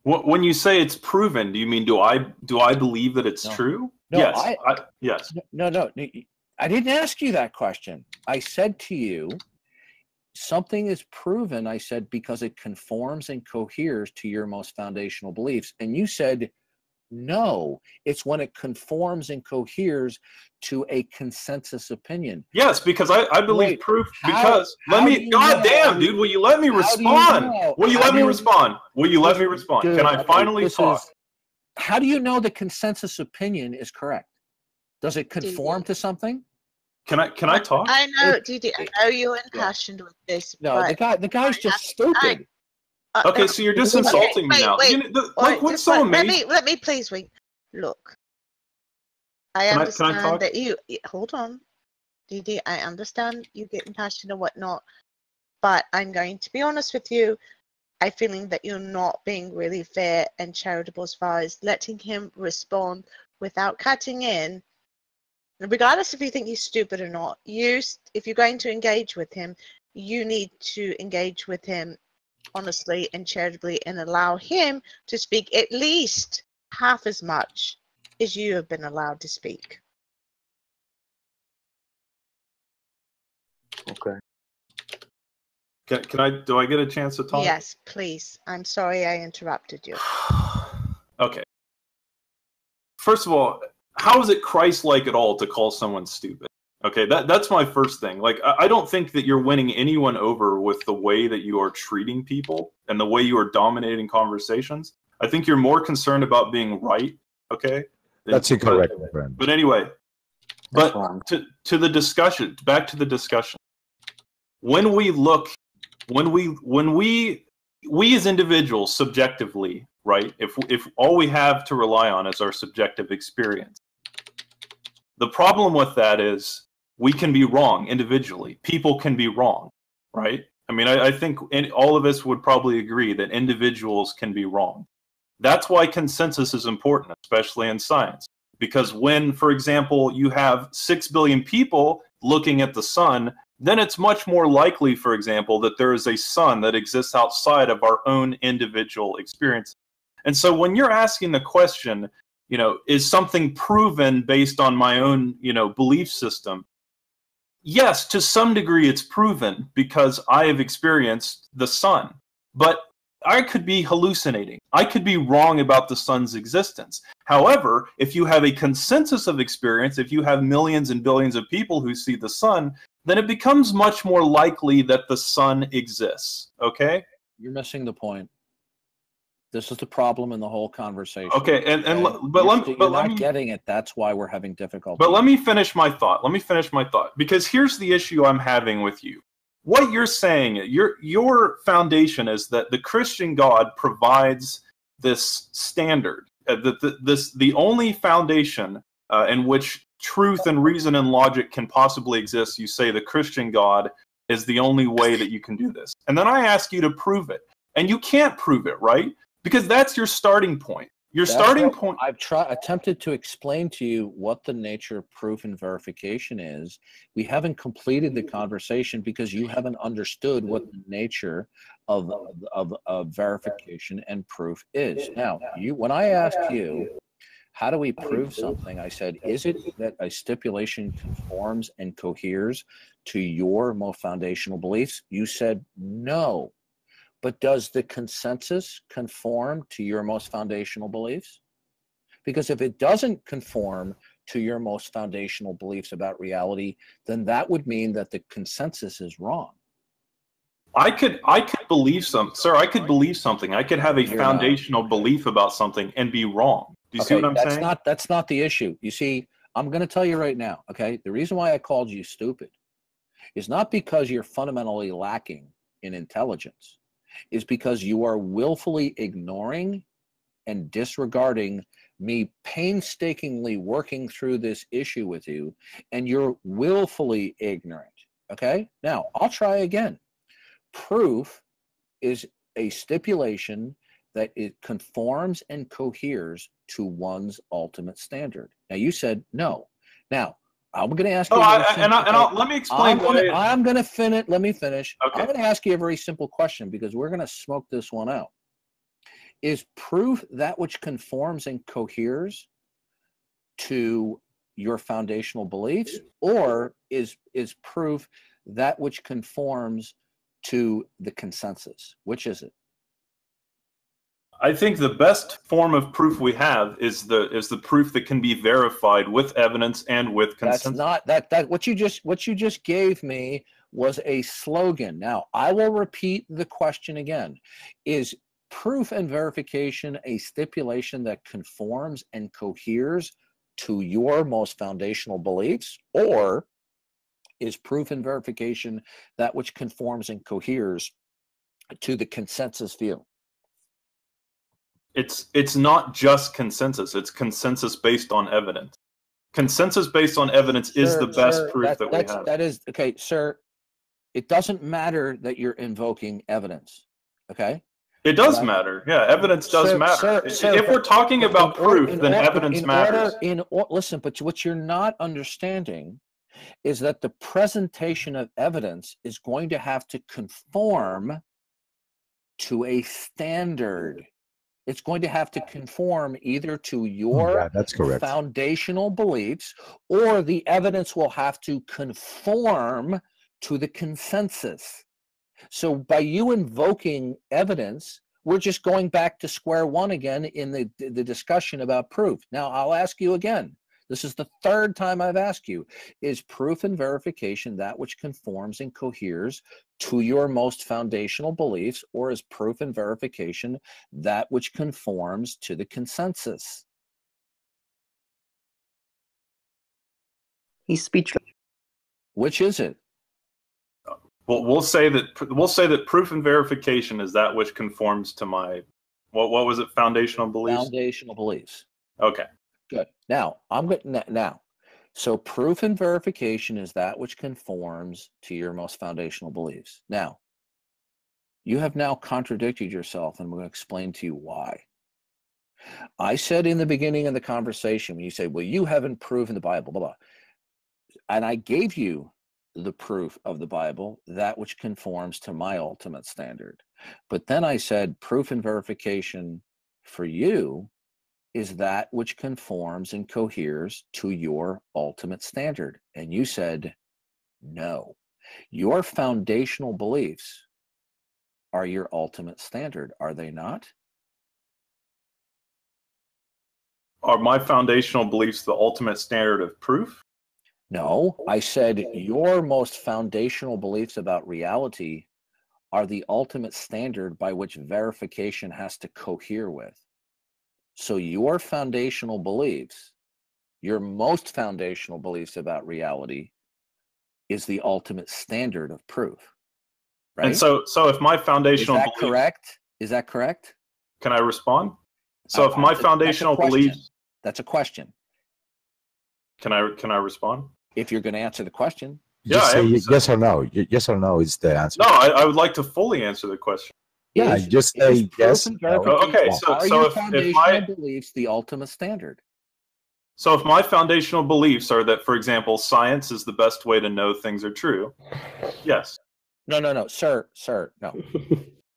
When you say it's proven, do you mean do I believe that it's true? No, yes. Yes. No. I didn't ask you that question. I said to you, something is proven, I said, because it conforms and coheres to your most foundational beliefs. And you said, no, it's when it conforms and coheres to a consensus opinion. Yes, because I believe proof. Because God damn, dude, will you let me respond? Will you let me respond? Will you let me respond? Can I finally talk? How do you know the consensus opinion is correct? Does it conform to something? Can I talk? I know, Didi. I know you're impassioned with this. No, the guy's just stupid. Okay, so you're just insulting me now. What's so amazing? Let me please wait. Look, I understand that you. Hold on, Didi. I understand you getting passionate and whatnot, but I'm going to be honest with you. I'm feeling that you're not being really fair and charitable as far as letting him respond without cutting in. Regardless if you think he's stupid or not, if you're going to engage with him, you need to engage with him honestly and charitably and allow him to speak at least half as much is you have been allowed to speak. Okay. Do I get a chance to talk? Yes, please. I'm sorry I interrupted you. Okay. First of all, how is it Christ-like at all to call someone stupid? Okay, that's my first thing. Like, I don't think that you're winning anyone over with the way that you are treating people and the way you are dominating conversations. I think you're more concerned about being right, okay? That's incorrect, friend. But anyway, to the discussion, back to the discussion. When we look, when we as individuals subjectively, right? If all we have to rely on is our subjective experience, the problem with that is we can be wrong individually. People can be wrong, right? I mean, I think all of us would probably agree that individuals can be wrong. That's why consensus is important, especially in science. Because when, for example, you have 6 billion people looking at the sun, then it's much more likely, for example, that there is a sun that exists outside of our own individual experience. And so when you're asking the question, you know, is something proven based on my own, you know, belief system? Yes, to some degree it's proven because I have experienced the sun. But I could be hallucinating. I could be wrong about the sun's existence. However, if you have a consensus of experience, if you have millions and billions of people who see the sun, then it becomes much more likely that the sun exists. Okay? You're missing the point. This is the problem in the whole conversation. Okay, but you're not getting it. That's why we're having difficulty. But let me finish my thought. Because here's the issue I'm having with you. What you're saying, your foundation is that the Christian God provides this standard, the only foundation in which truth and reason and logic can possibly exist. You say the Christian God is the only way that you can do this. And then I ask you to prove it. And you can't prove it, right? Because that's your starting point. I've attempted to explain to you what the nature of proof and verification is. We haven't completed the conversation because you haven't understood what the nature of verification and proof is. Now, when I asked you, how do we prove something? I said, is it that a stipulation conforms and coheres to your most foundational beliefs? You said no. But does the consensus conform to your most foundational beliefs? Because if it doesn't conform to your most foundational beliefs about reality, then that would mean that the consensus is wrong. I could believe sir. I could believe something. I could have a foundational belief about something and be wrong. Do you see what I'm saying? That's not the issue. You see, I'm going to tell you right now, okay? The reason why I called you stupid is not because you're fundamentally lacking in intelligence. Is because you are willfully ignoring and disregarding me painstakingly working through this issue with you, and you're willfully ignorant, okay? Now, I'll try again. Proof is a stipulation that it conforms and coheres to one's ultimate standard. Now, you said no. Now, I'm going to ask you. Let me explain. I'm going to finish. Let me finish. Okay. I'm going to ask you a very simple question because we're going to smoke this one out. Is proof that which conforms and coheres to your foundational beliefs, or is proof that which conforms to the consensus? Which is it? I think the best form of proof we have is the proof that can be verified with evidence and with consensus. That's not what you just gave me was a slogan. Now, I will repeat the question again. Is proof and verification a stipulation that conforms and coheres to your most foundational beliefs, or is proof and verification that which conforms and coheres to the consensus view? It's not just consensus. It's consensus based on evidence. Consensus based on evidence is the best proof that we have. That is, okay, sir, it doesn't matter that you're invoking evidence, okay? It does matter. Yeah, evidence does matter. If we're talking about proof, then evidence matters. Listen, but what you're not understanding is that the presentation of evidence is going to have to conform to a standard. It's going to have to conform either to your Yeah, that's correct. foundational beliefs, or the evidence will have to conform to the consensus. So by you invoking evidence, we're just going back to square one again in the discussion about proof. Now, I'll ask you again. This is the third time I've asked you. Is proof and verification that which conforms and coheres to your most foundational beliefs, or is proof and verification that which conforms to the consensus? He's speechless. Which is it? Well, we'll say that proof and verification is that which conforms to my what was it? Foundational beliefs. Foundational beliefs. Okay. Good. Now I'm going now. So proof and verification is that which conforms to your most foundational beliefs. Now, you have now contradicted yourself, and I'm going to explain to you why. I said in the beginning of the conversation, when you say, well, you haven't proven the Bible, blah, blah, and I gave you the proof of the Bible, that which conforms to my ultimate standard. But then I said proof and verification for you is that which conforms and coheres to your ultimate standard. And you said, no, your foundational beliefs are your ultimate standard, are they not? Are my foundational beliefs the ultimate standard of proof? No, I said your most foundational beliefs about reality are the ultimate standard by which verification has to cohere with. So your foundational beliefs, your most foundational beliefs about reality, is the ultimate standard of proof. Right? And so if my foundational beliefs, correct? Is that correct? Can I respond? So if my foundational beliefs, that's a question. Can I respond? If you're going to answer the question. Just say yes or no. Yes or no is the answer. No, I would like to fully answer the question. Yeah, just say yes. No. Okay, so if my beliefs the ultimate standard. So if my foundational beliefs are that, for example, science is the best way to know things are true, yes. No, sir, no.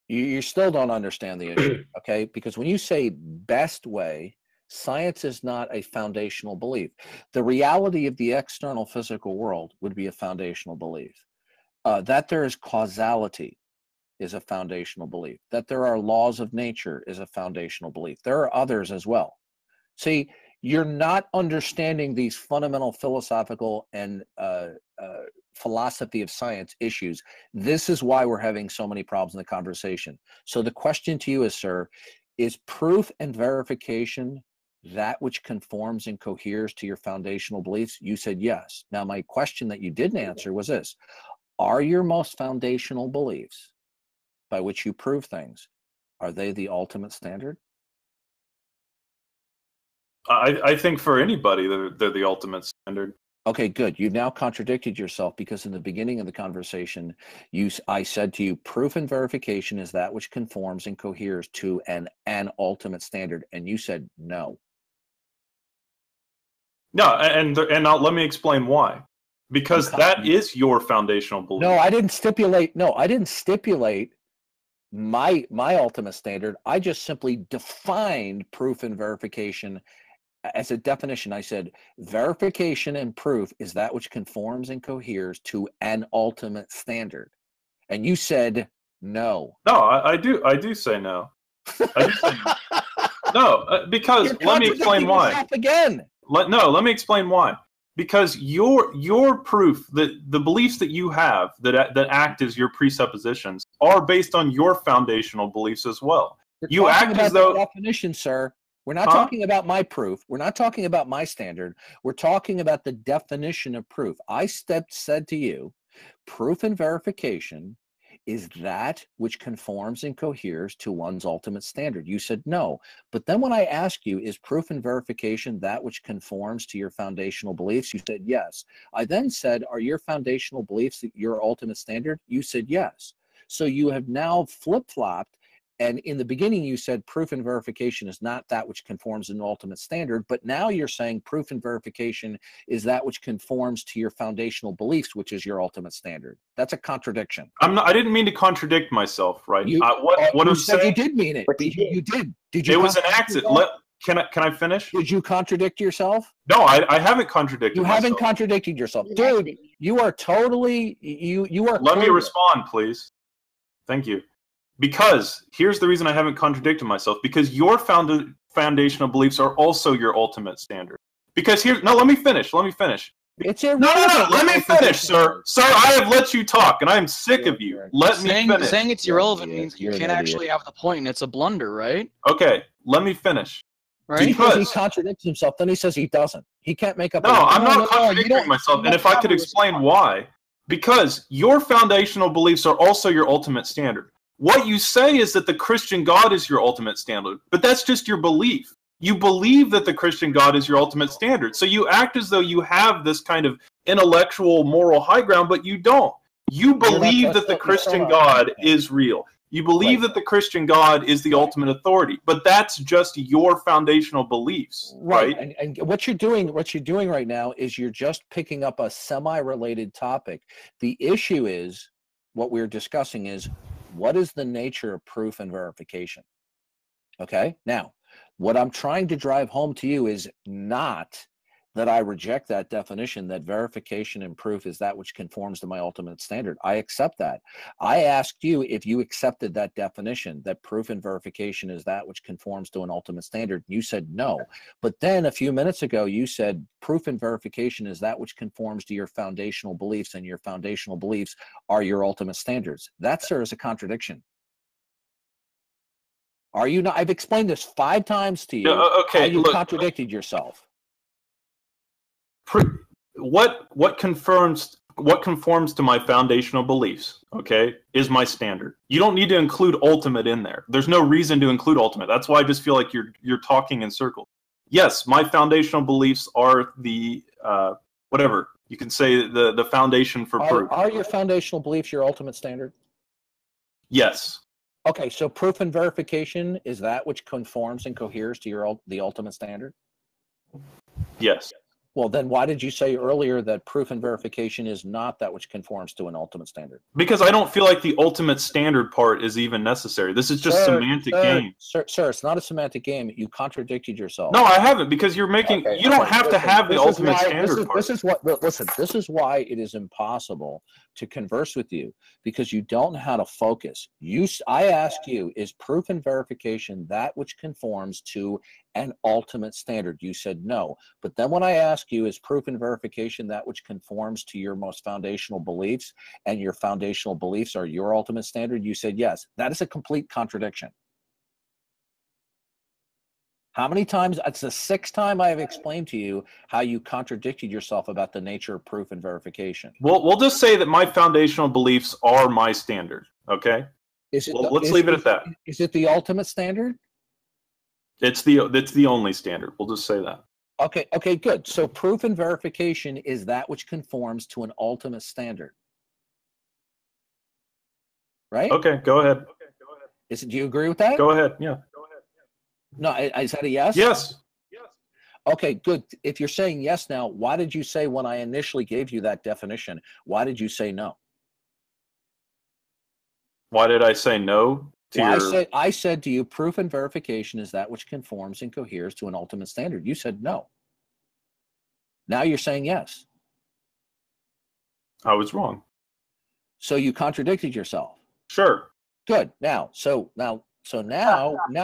You still don't understand the issue, okay? Because when you say best way, science is not a foundational belief. The reality of the external physical world would be a foundational belief. That there is causality is a foundational belief. That there are laws of nature is a foundational belief. There are others as well. See, you're not understanding these fundamental philosophical and philosophy of science issues. This is why we're having so many problems in the conversation. So the question to you is, sir, is proof and verification that which conforms and coheres to your foundational beliefs? You said yes. Now, my question that you didn't answer was this. Are your most foundational beliefs by which you prove things, are they the ultimate standard? I think for anybody, they're the ultimate standard. Okay, good. You've now contradicted yourself, because in the beginning of the conversation, I said to you, proof and verification is that which conforms and coheres to an ultimate standard, and you said no. No, and let me explain why. Because that is your foundational belief. No, I didn't stipulate. No, I didn't stipulate my ultimate standard. I just simply defined proof and verification as a definition. I said verification and proof is that which conforms and coheres to an ultimate standard, and you said no. No, I do say no. I do say no. No, because let me explain why. Again. Let me explain why. Because your proof, the beliefs that you have that act as your presuppositions are based on your foundational beliefs as well. You act as though definition, sir. We're not talking about my proof. We're not talking about my standard. We're talking about the definition of proof. I said to you, proof and verification is that which conforms and coheres to one's ultimate standard. You said no. But then when I asked you, is proof and verification that which conforms to your foundational beliefs? You said yes. I then said, are your foundational beliefs your ultimate standard? You said yes. So you have now flip-flopped And in the beginning, you said proof and verification is not that which conforms an ultimate standard, but now you're saying proof and verification is that which conforms to your foundational beliefs, which is your ultimate standard. That's a contradiction. I didn't mean to contradict myself, right? You, what you I'm said saying, you did mean it. But But you you did. Did you? it was an accident. Can I finish? Did you contradict yourself? No, I haven't contradicted You myself. haven't contradicted yourself, dude. You are totally you are. Let me clear. respond, please. Thank you. Because here's the reason I haven't contradicted myself. Because your foundational beliefs are also your ultimate standard. Because let me finish. It's No, let me finish, sir. Sir, I have let you talk, and I am sick of you. Let me finish. Saying it's irrelevant means you can't actually have the point, and it's a blunder, right? Okay, let me finish. Right? Because he contradicts himself, then he says he doesn't. He can't make up. No, I'm not contradicting myself. And if I could explain why, because your foundational beliefs are also your ultimate standard. What you say is that the Christian God is your ultimate standard, but that's just your belief. You believe that the Christian God is your ultimate standard. So you act as though you have this kind of intellectual, moral high ground, but you don't. You believe that the Christian God is real. You believe that the Christian God is the ultimate authority, but that's just your foundational beliefs, right? And what you're doing right now is you're just picking up a semi-related topic. The issue is, what we're discussing is, what is the nature of proof and verification? Okay? Now, what I'm trying to drive home to you is not that I reject that definition, that verification and proof is that which conforms to my ultimate standard. I accept that. I asked you if you accepted that definition, that proof and verification is that which conforms to an ultimate standard. You said no. But then a few minutes ago, you said proof and verification is that which conforms to your foundational beliefs, and your foundational beliefs are your ultimate standards. That, sir, is a contradiction. Are you not? I've explained this 5 times to you. Okay, how you contradicted yourself. What conforms to my foundational beliefs, okay, is my standard. You don't need to include ultimate in there. There's no reason to include ultimate. That's why I just feel like you're talking in circles. Yes, my foundational beliefs are the whatever you can say, the foundation for proof. Are your foundational beliefs your ultimate standard? Yes. Okay, so proof and verification is that which conforms and coheres to the ultimate standard? Yes. Well, then why did you say earlier that proof and verification is not that which conforms to an ultimate standard? Because I don't feel like the ultimate standard part is even necessary. This is just semantic game. Sir, it's not a semantic game. You contradicted yourself. No, I haven't, because you're making. Okay, you don't have to have the ultimate standard part. This is what. Listen. This is why it is impossible to converse with you, because you don't know how to focus. I asked you, is proof and verification that which conforms to an ultimate standard? You said no. But then when I ask you, is proof and verification that which conforms to your most foundational beliefs, and your foundational beliefs are your ultimate standard? You said yes. That is a complete contradiction. How many times? It's the 6th time I have explained to you how you contradicted yourself about the nature of proof and verification. Well, we'll just say that my foundational beliefs are my standard, okay? Let's leave it at that. Is it the ultimate standard? It's the only standard. We'll just say that. Okay, good. So proof and verification is that which conforms to an ultimate standard. Right? Okay, go ahead. Do you agree with that? Go ahead, yeah. No, is that a yes? Yes. Okay, good. If you're saying yes now, why did you say, when I initially gave you that definition, why did you say no? Why did I say no? I said to you, proof and verification is that which conforms and coheres to an ultimate standard. You said no. Now you're saying yes. I was wrong. So you contradicted yourself. Sure. Good. Now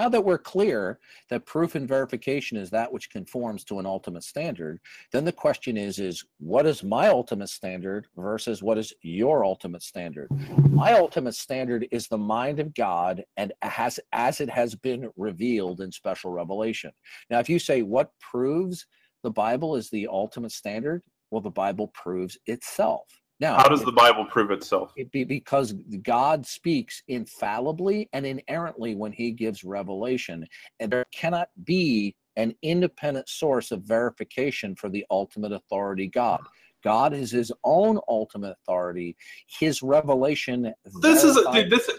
that we're clear that proof and verification is that which conforms to an ultimate standard, then the question is what is my ultimate standard versus what is your ultimate standard? My ultimate standard is the mind of God, and as it has been revealed in special revelation. Now, if you say what proves the Bible is the ultimate standard, well, the Bible proves itself. Now, how does the Bible prove itself? Because God speaks infallibly and inerrantly when he gives revelation, and there cannot be an independent source of verification for the ultimate authority God. God is his own ultimate authority. His revelation. This is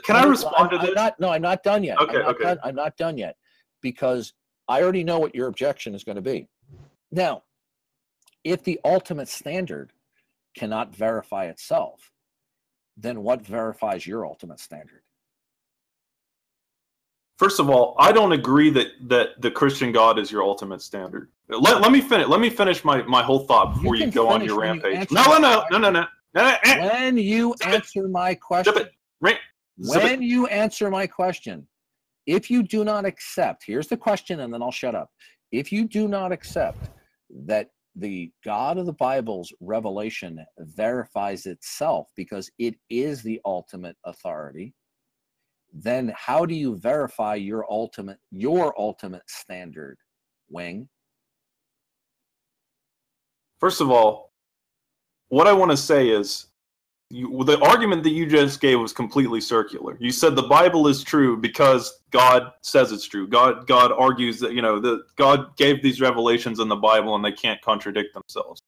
can I respond to this? I'm not done yet. Okay, I'm not done yet, because I already know what your objection is going to be. Now, if the ultimate standard cannot verify itself, then what verifies your ultimate standard? First of all, I don't agree that the Christian God is your ultimate standard. Let me finish. Let me finish my whole thought before you go on your rampage. No. When you answer my question, when you answer my question, if you do not accept, here's the question, and then I'll shut up. If you do not accept that the God of the Bible's revelation verifies itself because it is the ultimate authority, then how do you verify your ultimate standard, Wing? First of all, what I want to say is the argument that you just gave was completely circular. You said the Bible is true because God says it's true. God argues that God gave these revelations in the Bible and they can't contradict themselves.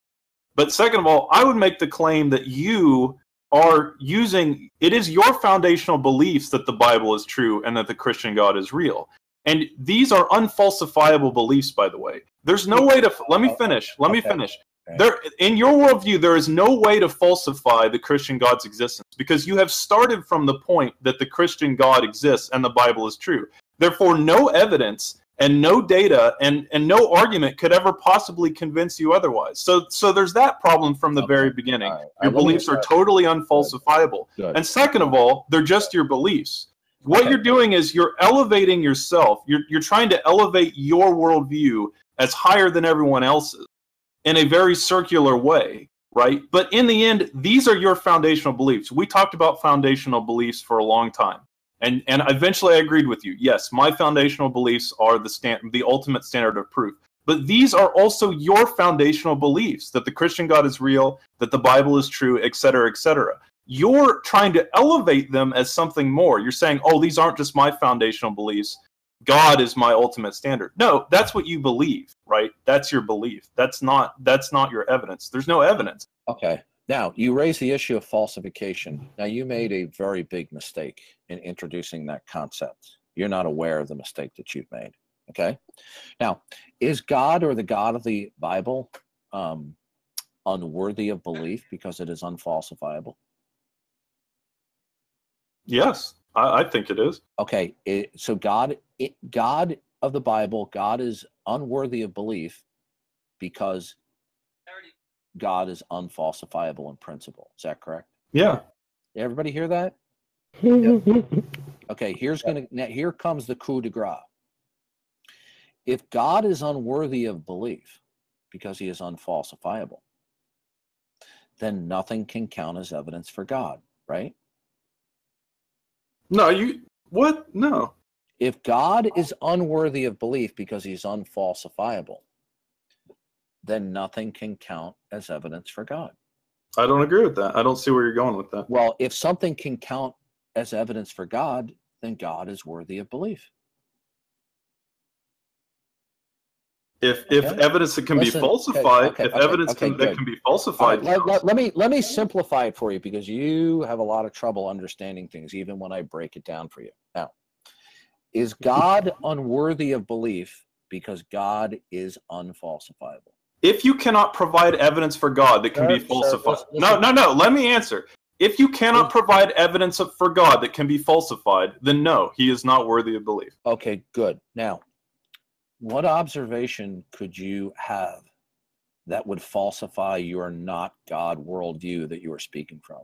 But second of all, I would make the claim that you are using, it is your foundational beliefs that the Bible is true and that the Christian God is real. And these are unfalsifiable beliefs, by the way. There's no way to, let me finish. There, in your worldview, there is no way to falsify the Christian God's existence because you have started from the point that the Christian God exists and the Bible is true. Therefore, no evidence and no data and no argument could ever possibly convince you otherwise. So there's that problem from the very beginning. Right. Your beliefs are totally unfalsifiable. Good. And second of all, they're just your beliefs. What you're doing is you're elevating yourself. You're trying to elevate your worldview as higher than everyone else's in a very circular way, right? But in the end, these are your foundational beliefs. We talked about foundational beliefs for a long time. And eventually I agreed with you. Yes, my foundational beliefs are the ultimate standard of proof. But these are also your foundational beliefs, that the Christian God is real, that the Bible is true, etc., etc. You're trying to elevate them as something more. You're saying, oh, these aren't just my foundational beliefs. God is my ultimate standard. No, that's what you believe, right? That's your belief. That's not your evidence. There's no evidence. Okay. Now, you raise the issue of falsification. Now, you made a very big mistake in introducing that concept. You're not aware of the mistake that you've made, okay? Now, is God or the God of the Bible unworthy of belief because it is unfalsifiable? Yes, I think it is. Okay, so God of the Bible, God is unworthy of belief because God is unfalsifiable in principle. Is that correct? Yeah. Everybody hear that? Yep. Okay, here comes the coup de grace. If God is unworthy of belief because he is unfalsifiable, then nothing can count as evidence for God, right? No, what? No. If God is unworthy of belief because he's unfalsifiable, then nothing can count as evidence for God. I don't agree with that. I don't see where you're going with that. Well, if something can count as evidence for God, then God is worthy of belief. If evidence that can be falsified, if evidence that can be falsified. Let me simplify it for you because you have a lot of trouble understanding things, even when I break it down for you. Now, is God unworthy of belief because God is unfalsifiable? If you cannot provide evidence for God that can be falsified. No, let me answer. If you cannot provide evidence for God that can be falsified, then no, he is not worthy of belief. Okay, good. Now, what observation could you have that would falsify your not God worldview that you were speaking from?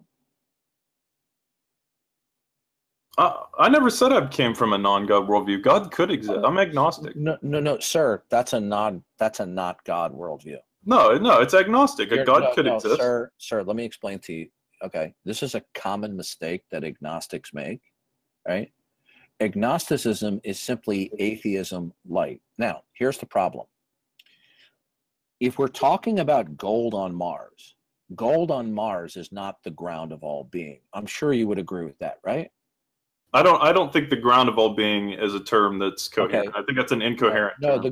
I never said I came from a non-God worldview. God could exist. I'm agnostic. No, sir. That's a not God worldview. No, it's agnostic. God could exist. Sir, let me explain to you. Okay, this is a common mistake that agnostics make, right? Agnosticism is simply atheism light. Now, here's the problem. If we're talking about gold on Mars is not the ground of all being. I'm sure you would agree with that, right? I don't think the ground of all being is a term that's coherent. Okay. I think that's an incoherent term.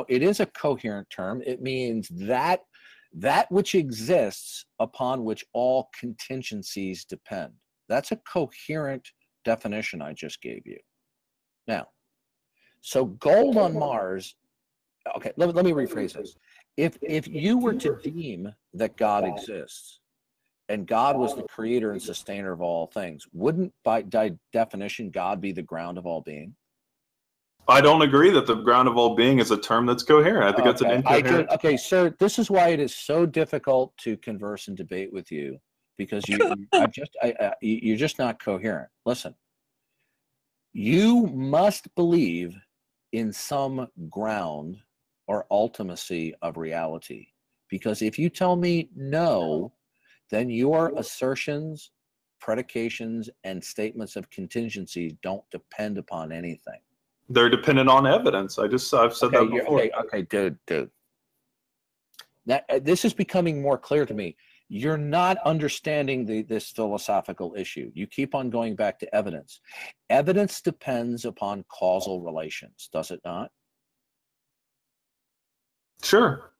It is a coherent term. It means that That which exists upon which all contingencies depend. That's a coherent definition I just gave you. Now, so gold on Mars, okay, let me rephrase this. If you were to deem that God exists, and God was the creator and sustainer of all things, wouldn't by definition God be the ground of all being? I don't agree that the ground of all being is a term that's coherent. I think that's an incoherent. Okay, sir, this is why it is so difficult to converse and debate with you, because you're just not coherent. Listen, you must believe in some ground or ultimacy of reality, because if you tell me no, then your assertions, predications, and statements of contingency don't depend upon anything. They're dependent on evidence. I've said that before. Okay, dude. This is becoming more clear to me. You're not understanding this philosophical issue. You keep on going back to evidence. Evidence depends upon causal relations, does it not? Sure.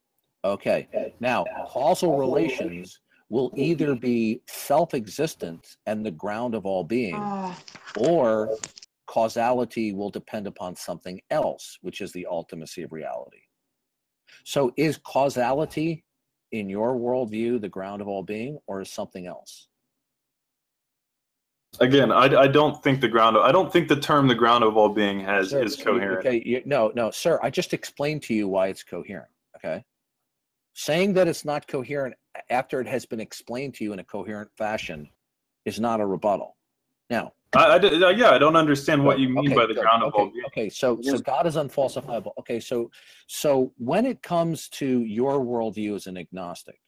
Okay. Now, causal relations will either be self-existent and the ground of all being, or causality will depend upon something else, which is the ultimacy of reality. So is causality, in your worldview, the ground of all being, or is something else? Again, I don't think the term "the ground of all being" is coherent. Okay, no, sir. I just explained to you why it's coherent. Okay, saying that it's not coherent after it has been explained to you in a coherent fashion is not a rebuttal. Now, I don't understand what you mean by the ground of all being. Okay, so God is unfalsifiable. Okay, so when it comes to your worldview as an agnostic,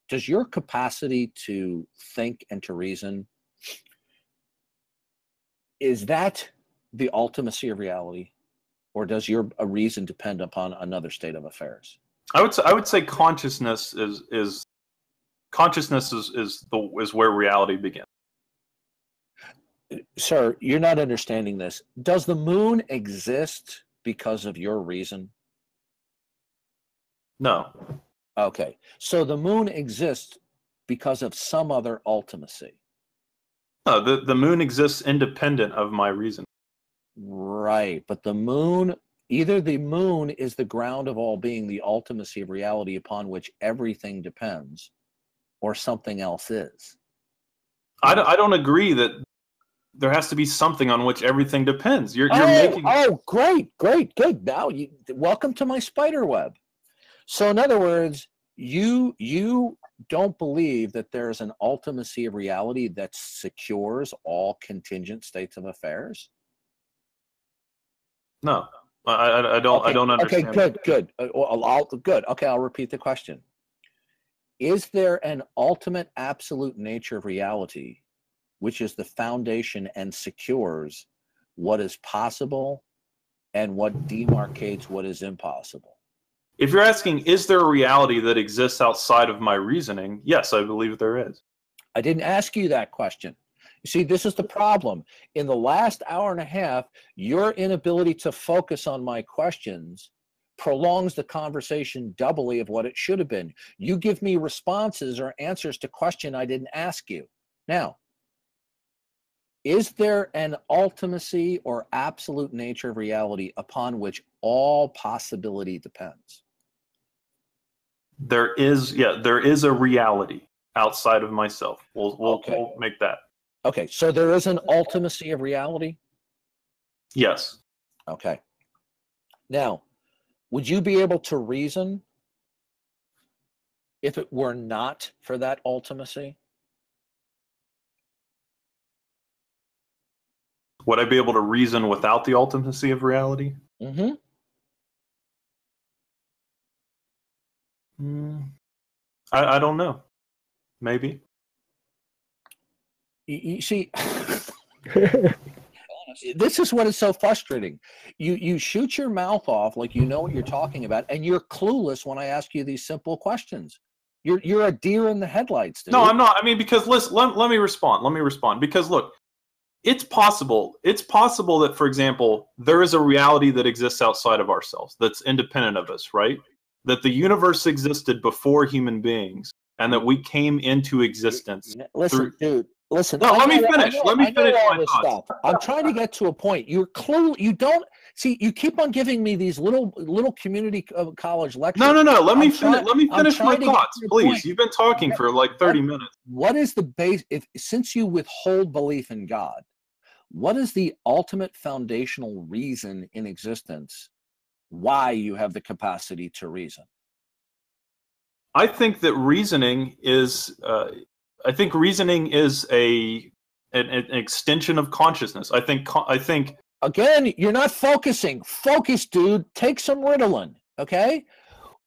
does your capacity to think and to reason, is that the ultimacy of reality, or does your reason depend upon another state of affairs? I would say consciousness is where reality begins. Sir, you're not understanding this. Does the moon exist because of your reason? No. Okay, so the moon exists because of some other ultimacy. No, the moon exists independent of my reason. Right, but the moon, either the moon is the ground of all being, the ultimacy of reality upon which everything depends, or something else is. I don't agree that there has to be something on which everything depends. You're making. Oh, great, good. Now, welcome to my spider web. So, in other words, you don't believe that there's an ultimacy of reality that secures all contingent states of affairs? No, I don't understand. Okay, good. Good. Okay, I'll repeat the question. Is there an ultimate absolute nature of reality which is the foundation and secures what is possible and what demarcates what is impossible? If you're asking, is there a reality that exists outside of my reasoning? Yes, I believe there is. I didn't ask you that question. You see, this is the problem. In the last hour and a half, your inability to focus on my questions prolongs the conversation doubly of what it should have been. You give me responses or answers to question I didn't ask you. Now, is there an ultimacy or absolute nature of reality upon which all possibility depends? There is a reality outside of myself. We'll make that. Okay, so there is an ultimacy of reality? Yes. Okay. Now, would you be able to reason if it were not for that ultimacy? Would I be able to reason without the ultimacy of reality? Mm-hmm. I don't know. Maybe. You see, this is what is so frustrating. You shoot your mouth off like you know what you're talking about, and you're clueless when I ask you these simple questions. You're a deer in the headlights, dude. No, I'm not. I mean, because listen, let me respond. Because look, it's possible that, for example, there is a reality that exists outside of ourselves that's independent of us, right? that the universe existed before human beings, and that we came into existence. Listen, dude. Listen. No, let me finish. Let me finish my thoughts. I'm trying to get to a point. You're clearly you don't see. You keep on giving me these little community college lectures. No. Let me finish. Let me finish my thoughts, please. You've been talking for like 30 minutes. What is the base? Since you withhold belief in God, what is the ultimate foundational reason in existence why you have the capacity to reason? I think that reasoning is. I think reasoning is an extension of consciousness. I think. Again, you're not focusing. Focus, dude. Take some Ritalin. Okay.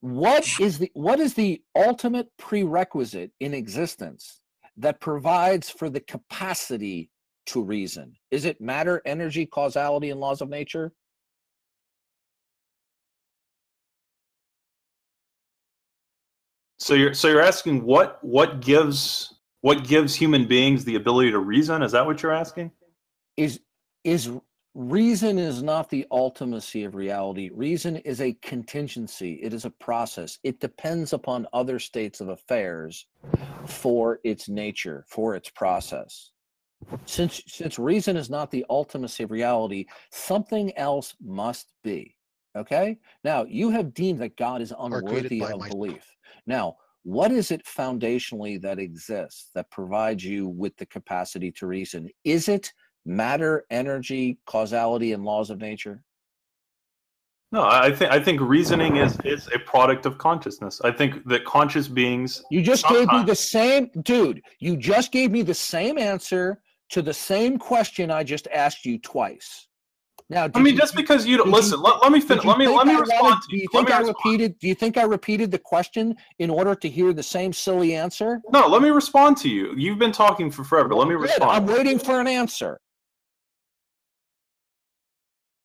What is the ultimate prerequisite in existence that provides for the capacity to reason? Is it matter, energy, causality, and laws of nature? So you're asking what gives human beings the ability to reason? Is that what you're asking? Is reason is not the ultimacy of reality. Reason is a contingency. It is a process. It depends upon other states of affairs for its nature, for its process. Since reason is not the ultimacy of reality, something else must be. Okay? Now, you have deemed that God is unworthy of belief. Now, what is it foundationally that exists that provides you with the capacity to reason? Is it matter, energy, causality, and laws of nature? No, I think reasoning is a product of consciousness. I think that conscious beings. You just gave me the same, dude. You just gave me the same answer to the same question I just asked you twice. Now, just because you don't listen, let me finish. Let me respond to you. Do you think I repeated the question in order to hear the same silly answer? No, let me respond to you. You've been talking for forever. Let me respond. I'm waiting for an answer.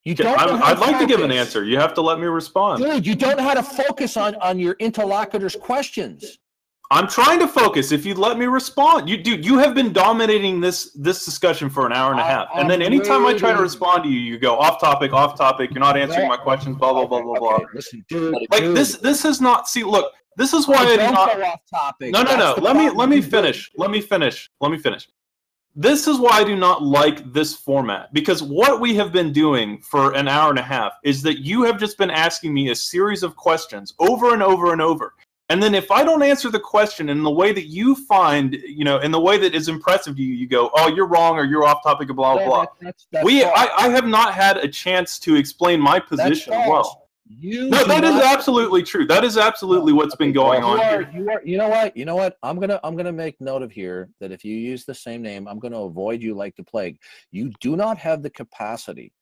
I'd like to give an answer. You have to let me respond. Dude, you don't know how to focus on your interlocutor's questions. I'm trying to focus. If you'd let me respond, you have been dominating this discussion for an hour and a half, and then anytime I try to respond to you, you go off topic. You're not answering my questions. Blah blah blah blah blah. Listen, dude. This is not. See, look. This is why I do not. Go off topic. No. Let me finish. Let me finish. This is why I do not like this format, because what we have been doing for an hour and a half is that you have just been asking me a series of questions over and over and over. And then if I don't answer the question in the way that you find, in the way that is impressive to you, you go, oh, you're wrong, or you're off topic, blah, blah, blah. I have not had a chance to explain my position well. That is absolutely true. That is absolutely what's been going on here. You know what? I'm gonna make note of here that if you use the same name, I'm gonna avoid you like the plague. You do not have the capacity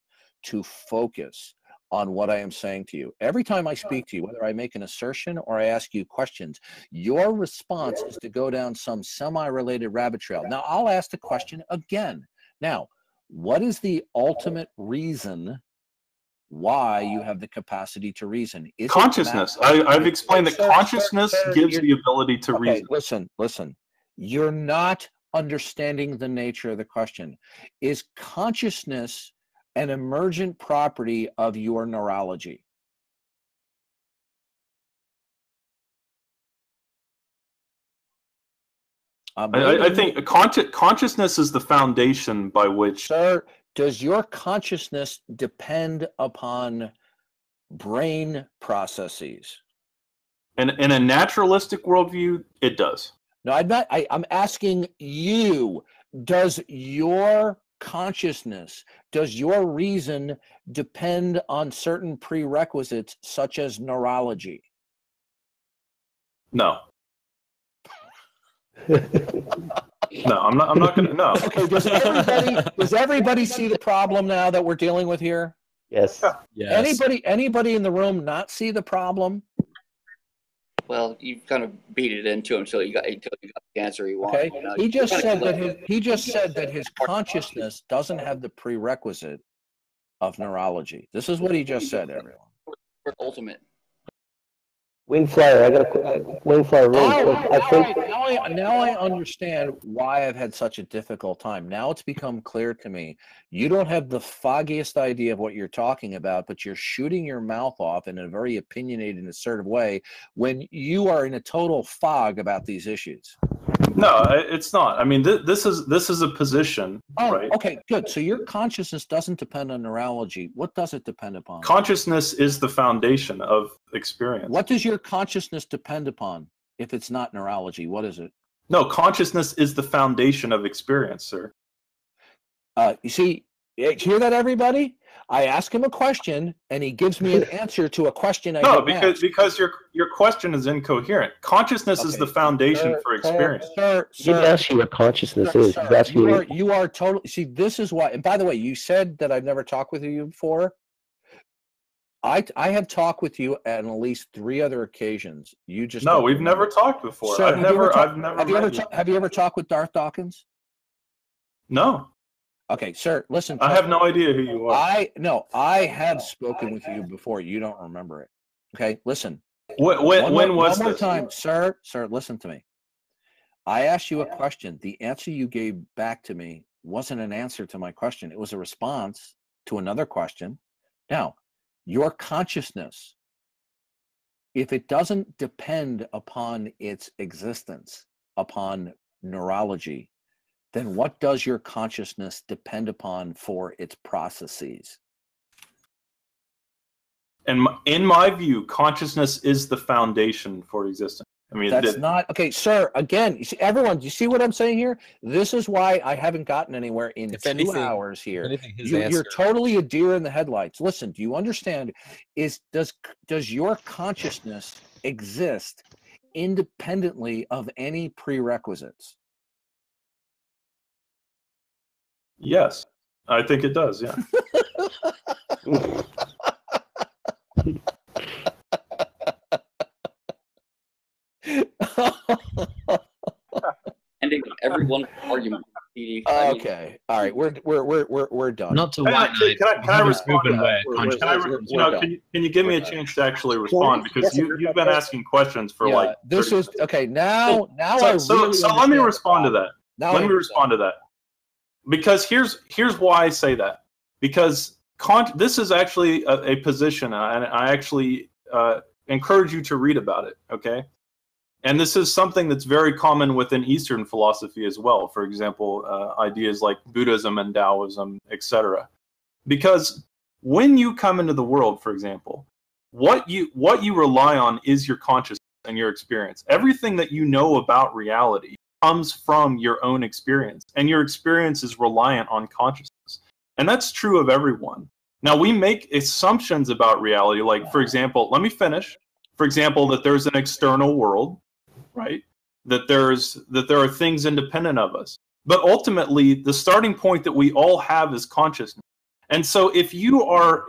to focus on what I am saying to you. Every time I speak to you, whether I make an assertion or I ask you questions, your response is to go down some semi-related rabbit trail. Now, I'll ask the question again. Now, what is the ultimate reason why you have the capacity to reason? Is consciousness. I've explained that consciousness gives the ability to reason. Listen. You're not understanding the nature of the question. Is consciousness an emergent property of your neurology? I think consciousness is the foundation by which... Sir, does your consciousness depend upon brain processes? In a naturalistic worldview, it does. No, I'm asking you, does your consciousness, does your reason depend on certain prerequisites such as neurology? No. No, I'm not gonna. No. Okay. Does everybody see the problem now that we're dealing with here? Yes. Yes. Anybody in the room not see the problem? Well, you kind of beat it into him until you got the answer he wanted. Okay. He just said that his consciousness doesn't have the prerequisite of neurology. This is what he just said, everyone. Ultimate. Wingflyer, I got a Wingflyer really quick. Now I understand why I've had such a difficult time. Now it's become clear to me. You don't have the foggiest idea of what you're talking about, but you're shooting your mouth off in a very opinionated and assertive way when you are in a total fog about these issues. No, it's not. I mean, this is a position, right? Okay, good. So your consciousness doesn't depend on neurology. What does it depend upon? Consciousness is the foundation of experience. What does your consciousness depend upon if it's not neurology? What is it? No, consciousness is the foundation of experience, sir. You see, hear that, everybody? I ask him a question, and he gives me an answer to a question I didn't ask. because your question is incoherent. Consciousness is the foundation for experience. He didn't ask you what consciousness is. He's asking you are totally. See, this is why. And by the way, you said that I've never talked with you before. I have talked with you at least 3 other occasions. You just we've never talked before. Sir, Have you ever talked with Darth Dawkins? No. Okay, sir, listen. I have no idea who you are. I have spoken with you before. You don't remember it. Okay, listen. When was one more this? time, sir, listen to me. I asked you a question. The answer you gave back to me wasn't an answer to my question. It was a response to another question. Now, your consciousness, if it doesn't depend upon its existence, upon neurology, then what does your consciousness depend upon for its processes? And in my view, consciousness is the foundation for existence. I mean, that's not okay, sir. Again, you see, everyone, do you see what I'm saying here? This is why I haven't gotten anywhere in 2 hours here. You're totally a deer in the headlights. Listen, do you understand? Does your consciousness exist independently of any prerequisites? Yes, I think it does. Yeah. Ending everyone's argument. Okay, all right, we're done. Not to white knight. Can I respond to that? Can you give me a chance to actually respond, because you've been asking questions for like. This is okay. Now so let me respond to that. Let me respond to that. Because here's why I say that. Because this is actually a position, and I actually encourage you to read about it, okay? And this is something that's very common within Eastern philosophy as well. For example, ideas like Buddhism and Taoism, etc. Because when you come into the world, for example, what you rely on is your consciousness and your experience. Everything that you know about reality comes from your own experience, and your experience is reliant on consciousness. And that's true of everyone. Now, we make assumptions about reality, like, for example, let me finish. For example, that there's an external world, right? That there are things independent of us. But ultimately, the starting point that we all have is consciousness. And so if you are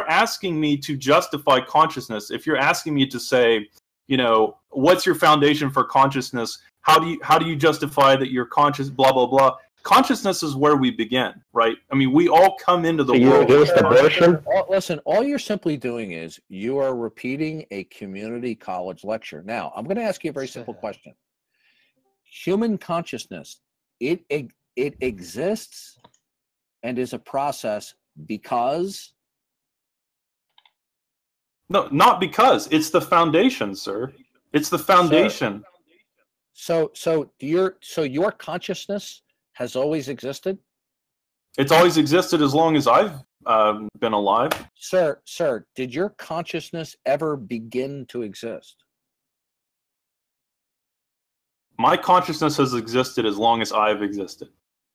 asking me to justify consciousness, if you're asking me to say, you know, what's your foundation for consciousness? How do you justify that you're conscious, blah, blah, blah. Consciousness is where we begin, right? I mean, we all come into the world. You're against abortion? Listen, all you're simply doing is you are repeating a community college lecture. Now, I'm going to ask you a very simple question. Human consciousness, it exists and is a process because? No, not because. It's the foundation, sir. It's the foundation. So your consciousness has always existed? It's always existed as long as I've been alive. Sir, did your consciousness ever begin to exist? My consciousness has existed as long as I've existed.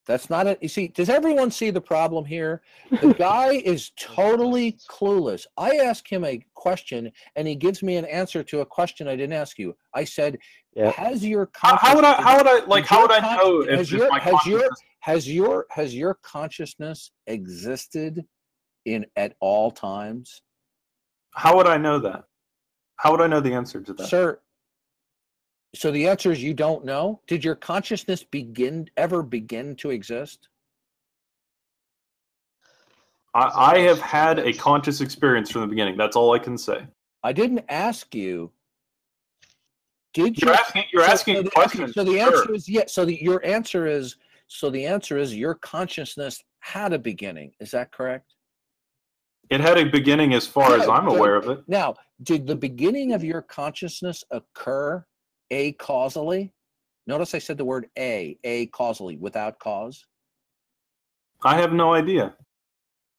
That's not it. You see, does everyone see the problem here? The guy is totally clueless. I ask him a question, and he gives me an answer to a question I didn't ask you. I said, "Has your how would I know if my consciousness has your consciousness existed at all times?" How would I know that? How would I know the answer to that, sir? So the answer is you don't know? Did your consciousness ever begin to exist? I have had a conscious experience from the beginning. That's all I can say. I didn't ask you Did you're asking questions? So the answer is yes. So your answer is your consciousness had a beginning. Is that correct? It had a beginning as far as I'm aware of it. Now, did the beginning of your consciousness occur acausally? Notice I said the word acausally, without cause. I have no idea.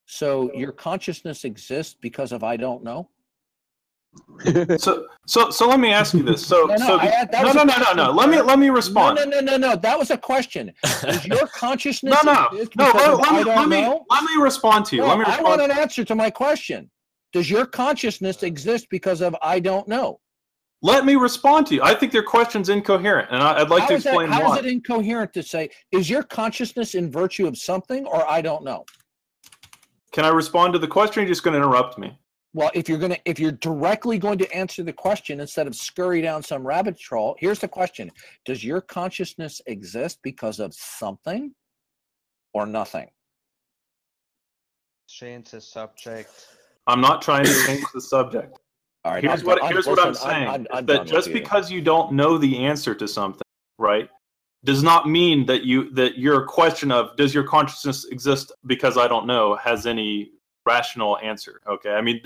So your consciousness exists because of I don't know? So let me ask you this. No. Let me respond. No. That was a question. Is your consciousness Let me respond to you. No, I want an answer to my question. Does your consciousness exist because of I don't know? Let me respond to you. I think your question's incoherent, and I'd like to explain why. How is it incoherent to say, is your consciousness in virtue of something or I don't know? Can I respond to the question, or are you just going to interrupt me? Well, if you're directly going to answer the question instead of scurry down some rabbit trail, here's the question. Does your consciousness exist because of something or nothing? Change the subject. I'm not trying to change the subject. All right, here's what I'm saying. That just because you don't know the answer to something, right, does not mean that your question of does your consciousness exist because I don't know has any rational answer. Okay, I mean,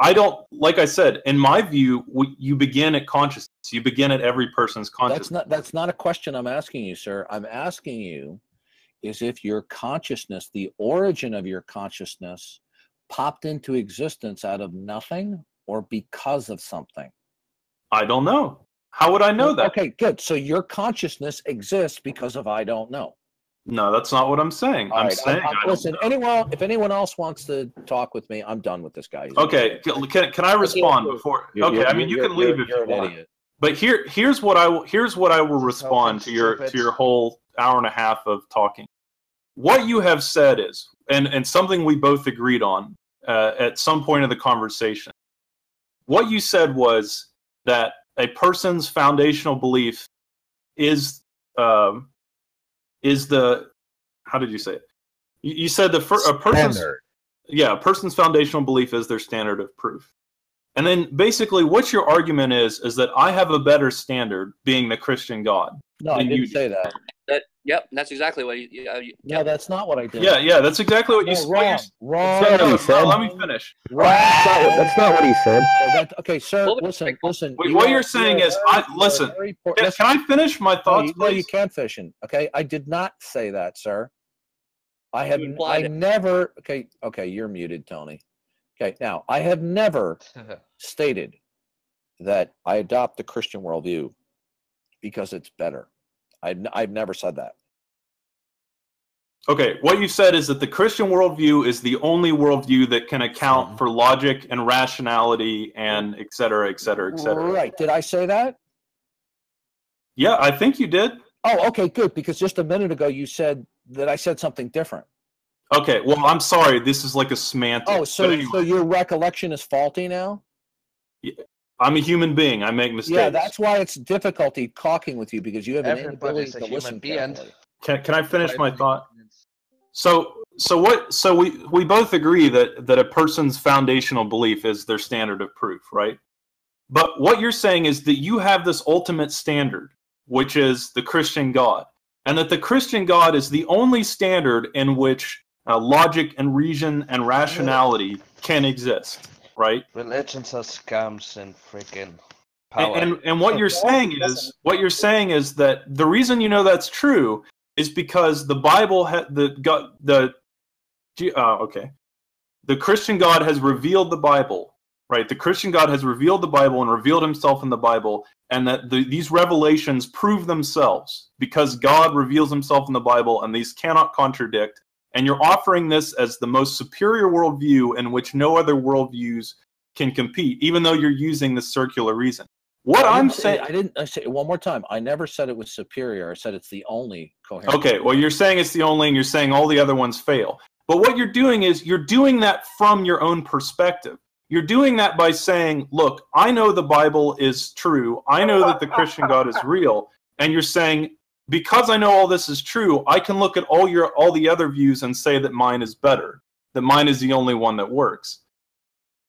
I don't, like I said, in my view, you begin at consciousness. You begin at every person's consciousness. That's not a question I'm asking you, sir. I'm asking you is if your consciousness, the origin of your consciousness, popped into existence out of nothing or because of something. I don't know. How would I know that? Okay, good. So your consciousness exists because of I don't know. No, that's not what I'm saying. I'm saying. Listen, if anyone else wants to talk with me, I'm done with this guy. Okay, can I respond before? Okay, I mean you can leave if you want. But here's what I will respond to your whole hour and a half of talking. What you have said is, and something we both agreed on at some point of the conversation. What you said was that a person's foundational belief is the, how did you say it? You said a person's foundational belief is their standard of proof. And then basically what your argument is that I have a better standard being the Christian God. No, I didn't say that. Yep, that's exactly what No, that's not what I did. Yeah, that's exactly what you said. Wrong. Let me finish. That's not what he said. Okay, sir, listen. What you're saying is, listen, can I finish my thoughts, No, you can't finish. Okay, I did not say that, sir. I never, okay, you're muted, Tony. Okay, now, I have never stated that I adopt the Christian worldview because it's better. I've never said that. Okay, what you said is that the Christian worldview is the only worldview that can account for logic and rationality and et cetera, et cetera, et cetera. Right. Did I say that? Yeah, I think you did. Oh, okay, good. Because just a minute ago you said that I said something different. Okay, well, I'm sorry. This is like a semantic. Oh, so your recollection is faulty now? Yeah. I'm a human being. I make mistakes. Yeah, that's why it's difficulty talking with you because you have an inability to listen carefully. Can I finish my thought? So we both agree that a person's foundational belief is their standard of proof, right? But what you're saying is that you have this ultimate standard, which is the Christian God, and that the Christian God is the only standard in which logic and reason and rationality can exist. Right? Religions are scams and freaking power. And what you're saying is that the reason you know that's true is because the Bible the Christian God has revealed the Bible, right? The Christian God has revealed the Bible and revealed himself in the Bible, and that these revelations prove themselves because God reveals himself in the Bible, and these cannot contradict. And you're offering this as the most superior worldview in which no other worldviews can compete, even though you're using the circular reason. What I'm saying, I say it one more time. I never said it was superior. I said it's the only coherent. Okay, well, you're saying it's the only, and you're saying all the other ones fail. But what you're doing is you're doing that from your own perspective. You're doing that by saying, look, I know the Bible is true. I know that the Christian God is real. And you're saying, because I know all this is true, I can look at all the other views and say that mine is better, that mine is the only one that works.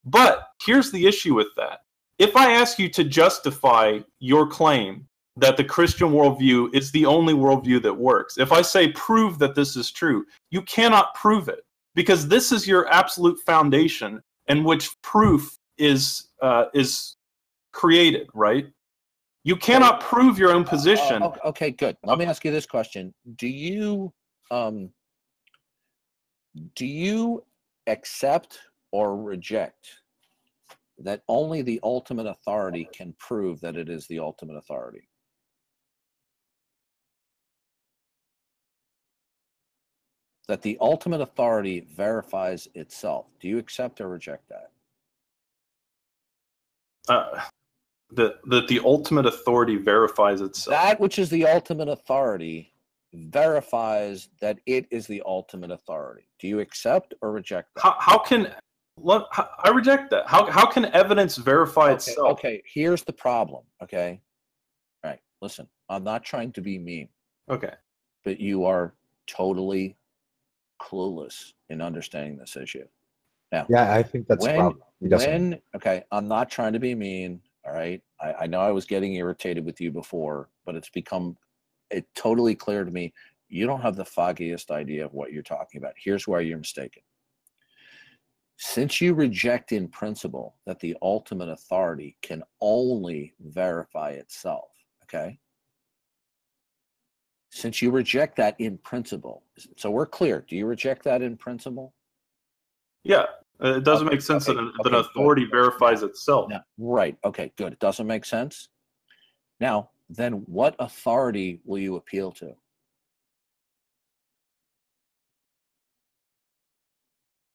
But here's the issue with that. if I ask you to justify your claim that the Christian worldview is the only worldview that works, if I say prove that this is true, you cannot prove it, because this is your absolute foundation in which proof is created, right? You cannot prove your own position. Okay, good. Let me ask you this question: Do you accept or reject that only the ultimate authority can prove that it is the ultimate authority? That the ultimate authority verifies itself. Do you accept or reject that? That the ultimate authority verifies itself. That which is the ultimate authority verifies that it is the ultimate authority. Do you accept or reject that? How can I reject that? How can evidence verify itself? Okay, here's the problem. Okay, all right. Listen, I'm not trying to be mean. Okay, but you are totally clueless in understanding this issue. Now, yeah, I think that's a problem. Okay, I'm not trying to be mean. All right, I know I was getting irritated with you before, but it's become totally clear to me you don't have the foggiest idea of what you're talking about. Here's where you're mistaken. Since you reject in principle that the ultimate authority can only verify itself, okay? Since you reject that in principle, so we're clear. Do you reject that in principle? Yeah. It doesn't make sense that an authority verifies itself. Now, right. Okay, good. It doesn't make sense. Now, then what authority will you appeal to?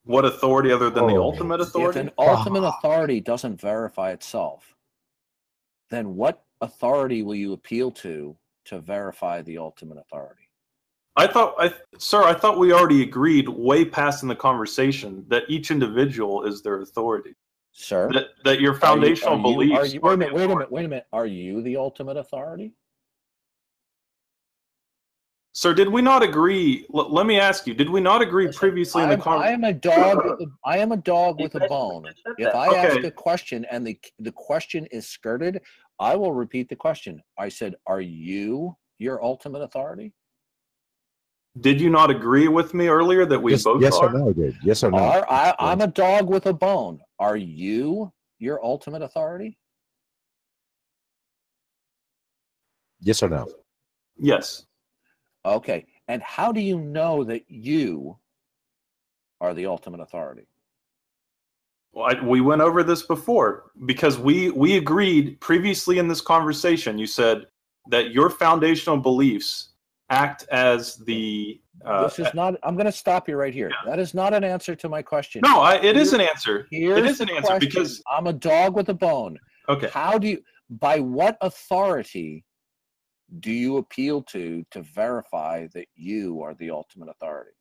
What authority other than the ultimate authority? If an ultimate authority doesn't verify itself, then what authority will you appeal to verify the ultimate authority? I thought we already agreed way past in the conversation that each individual is their authority. Sir? That your foundational beliefs. Wait a minute. Are you the ultimate authority? Sir, did we not agree? Let me ask you, did we not agree previously in the conversation? I am a dog with a bone. If I ask a question and the question is skirted, I will repeat the question. I said, are you your ultimate authority? Did you not agree with me earlier that we both yes are? Or no, dude. Yes or no? I'm a dog with a bone. Are you your ultimate authority? Yes or no? Yes. Okay. And how do you know that you are the ultimate authority? Well, we went over this before because we agreed previously in this conversation. You said that your foundational beliefs act as the this is not. I'm going to stop you right here. Yeah. That is not an answer to my question. No, it is an answer. It is an answer question. Because I'm a dog with a bone. Okay. By what authority do you appeal to verify that you are the ultimate authority?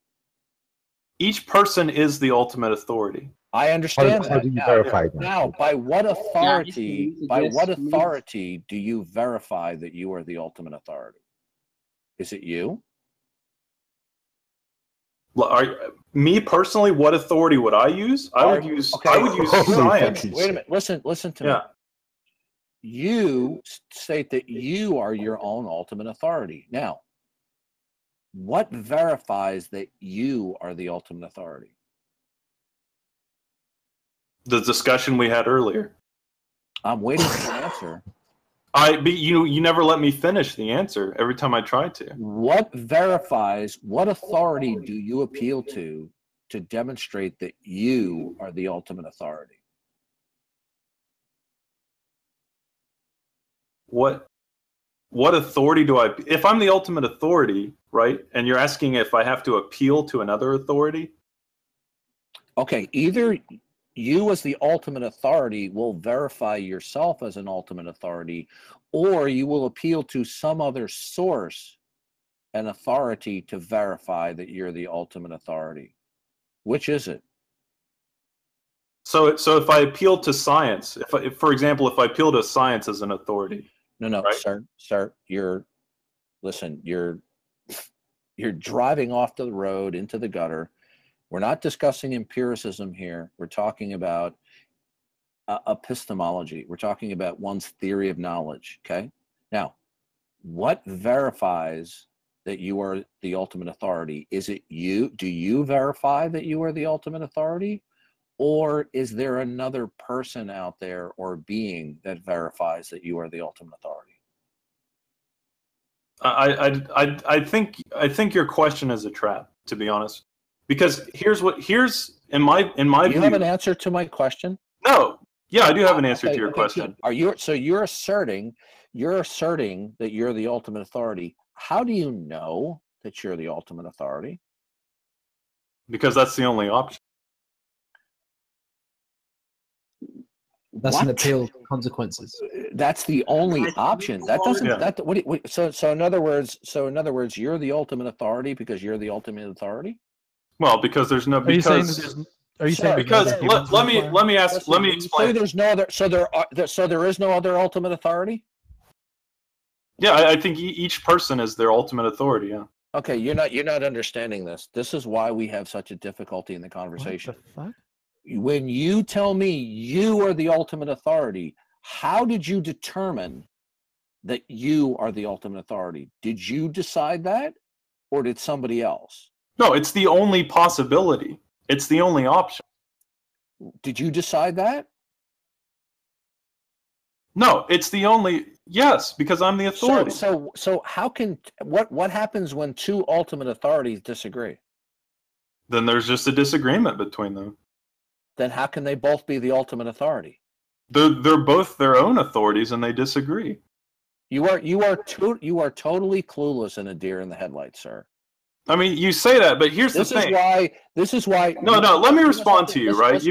Each person is the ultimate authority. I understand how do you verify that? Now, by what authority? By what authority do you verify that you are the ultimate authority? Is it you? Me personally, what authority would I use? I would use science. Wait a minute. Listen to me. You state that you are your own ultimate authority. Now, what verifies that you are the ultimate authority? The discussion we had earlier. I'm waiting for the answer. You never let me finish the answer every time I tried to. What authority do you appeal to demonstrate that you are the ultimate authority? What authority do I, if I'm the ultimate authority, right? And you're asking if I have to appeal to another authority? Okay, either you as the ultimate authority will verify yourself as an ultimate authority, or you will appeal to some other source, an authority, to verify that you're the ultimate authority. Which is it? So if I appeal to science, if for example, if I appeal to science as an authority. No, right? Sir, you're driving off the road into the gutter. We're not discussing empiricism here. We're talking about epistemology. We're talking about one's theory of knowledge. Okay. Now, what verifies that you are the ultimate authority? Is it you? Do you verify that you are the ultimate authority? Or is there another person out there or being that verifies that you are the ultimate authority? I think your question is a trap, to be honest. Because here's in my view. You have an answer to my question? No. Yeah, I do have an answer to your question. You're asserting that you're the ultimate authority. How do you know that you're the ultimate authority? Because that's the only option. That's an appeal to consequences. That's the only option. That doesn't. Yeah. So in other words, you're the ultimate authority because you're the ultimate authority. Well, because there's no. Because are you saying because let me explain. There's no other. So there is no other ultimate authority. Yeah, I think each person is their ultimate authority. Yeah. Okay, you're not understanding this. This is why we have such a difficulty in the conversation. What the fuck? When you tell me you are the ultimate authority, how did you determine that you are the ultimate authority? Did you decide that, or did somebody else? No, it's the only possibility. It's the only option. Did you decide that? No, it's the only. Yes, because I'm the authority. So how can what happens when two ultimate authorities disagree? Then there's just a disagreement between them. Then how can they both be the ultimate authority? They're both their own authorities and they disagree. You are totally clueless and a deer in the headlights, sir. I mean, you say that, but here's the thing. This is why. No. Let me respond to you, right?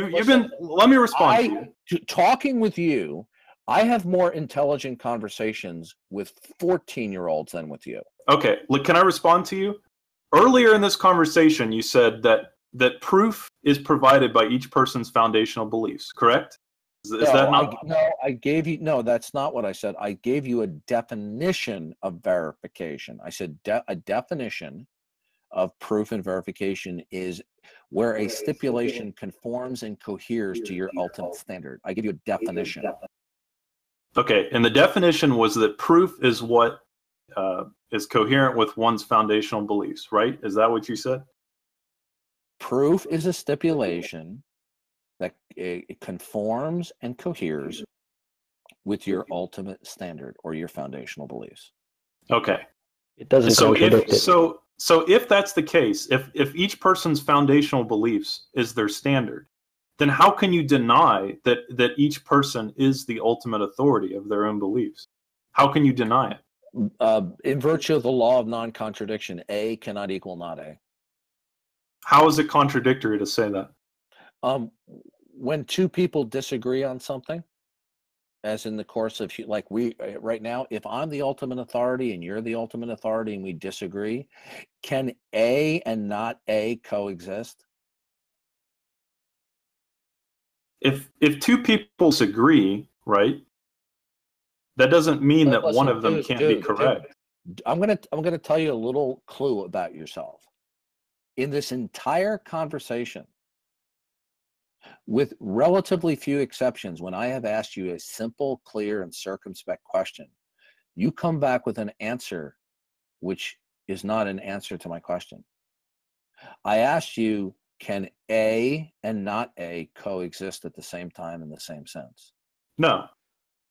Let me respond to you. Talking with you, I have more intelligent conversations with 14-year-olds than with you. Okay, can I respond to you? Earlier in this conversation, you said that proof is provided by each person's foundational beliefs, correct? Is that not? I gave you, no, that's not what I said. I gave you a definition of verification. I said a definition of proof and verification is where a stipulation conforms and coheres to your ultimate standard. I give you a definition. Okay, and the definition was that proof is what is coherent with one's foundational beliefs, right? Is that what you said? Proof is a stipulation that it conforms and coheres with your ultimate standard or your foundational beliefs. Okay. It doesn't contradict it. So if that's the case, if each person's foundational beliefs is their standard, then how can you deny that each person is the ultimate authority of their own beliefs? How can you deny it? In virtue of the law of non-contradiction, A cannot equal not A. How is it contradictory to say that? When two people disagree on something, as in the course of, like we right now, if I'm the ultimate authority and you're the ultimate authority and we disagree, can A and not A coexist? If two people disagree, right, that doesn't mean that one of them can't be correct. I'm gonna tell you a little clue about yourself. In this entire conversation, with relatively few exceptions, when I have asked you a simple, clear, and circumspect question, you come back with an answer which is not an answer to my question. I asked you, can A and not A coexist at the same time in the same sense? No.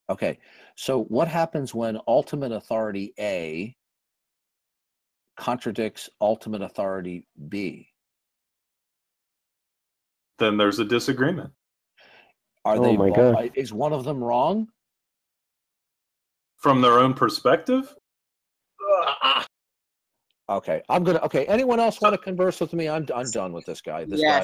Okay, so what happens when ultimate authority A contradicts ultimate authority B? Then there's a disagreement. Oh my God. Is one of them wrong? From their own perspective? Okay, okay. Anyone else want to converse with me? I'm done with this guy. This guy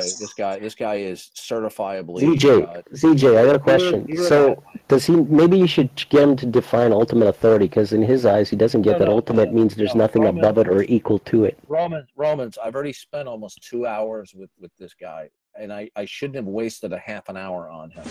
is certifiably. ZJ, I got a question. So does he? Maybe you should get him to define ultimate authority, because in his eyes, he doesn't get that ultimate means there's nothing above it or equal to it. Romans. I've already spent almost 2 hours with this guy, and I shouldn't have wasted a half an hour on him.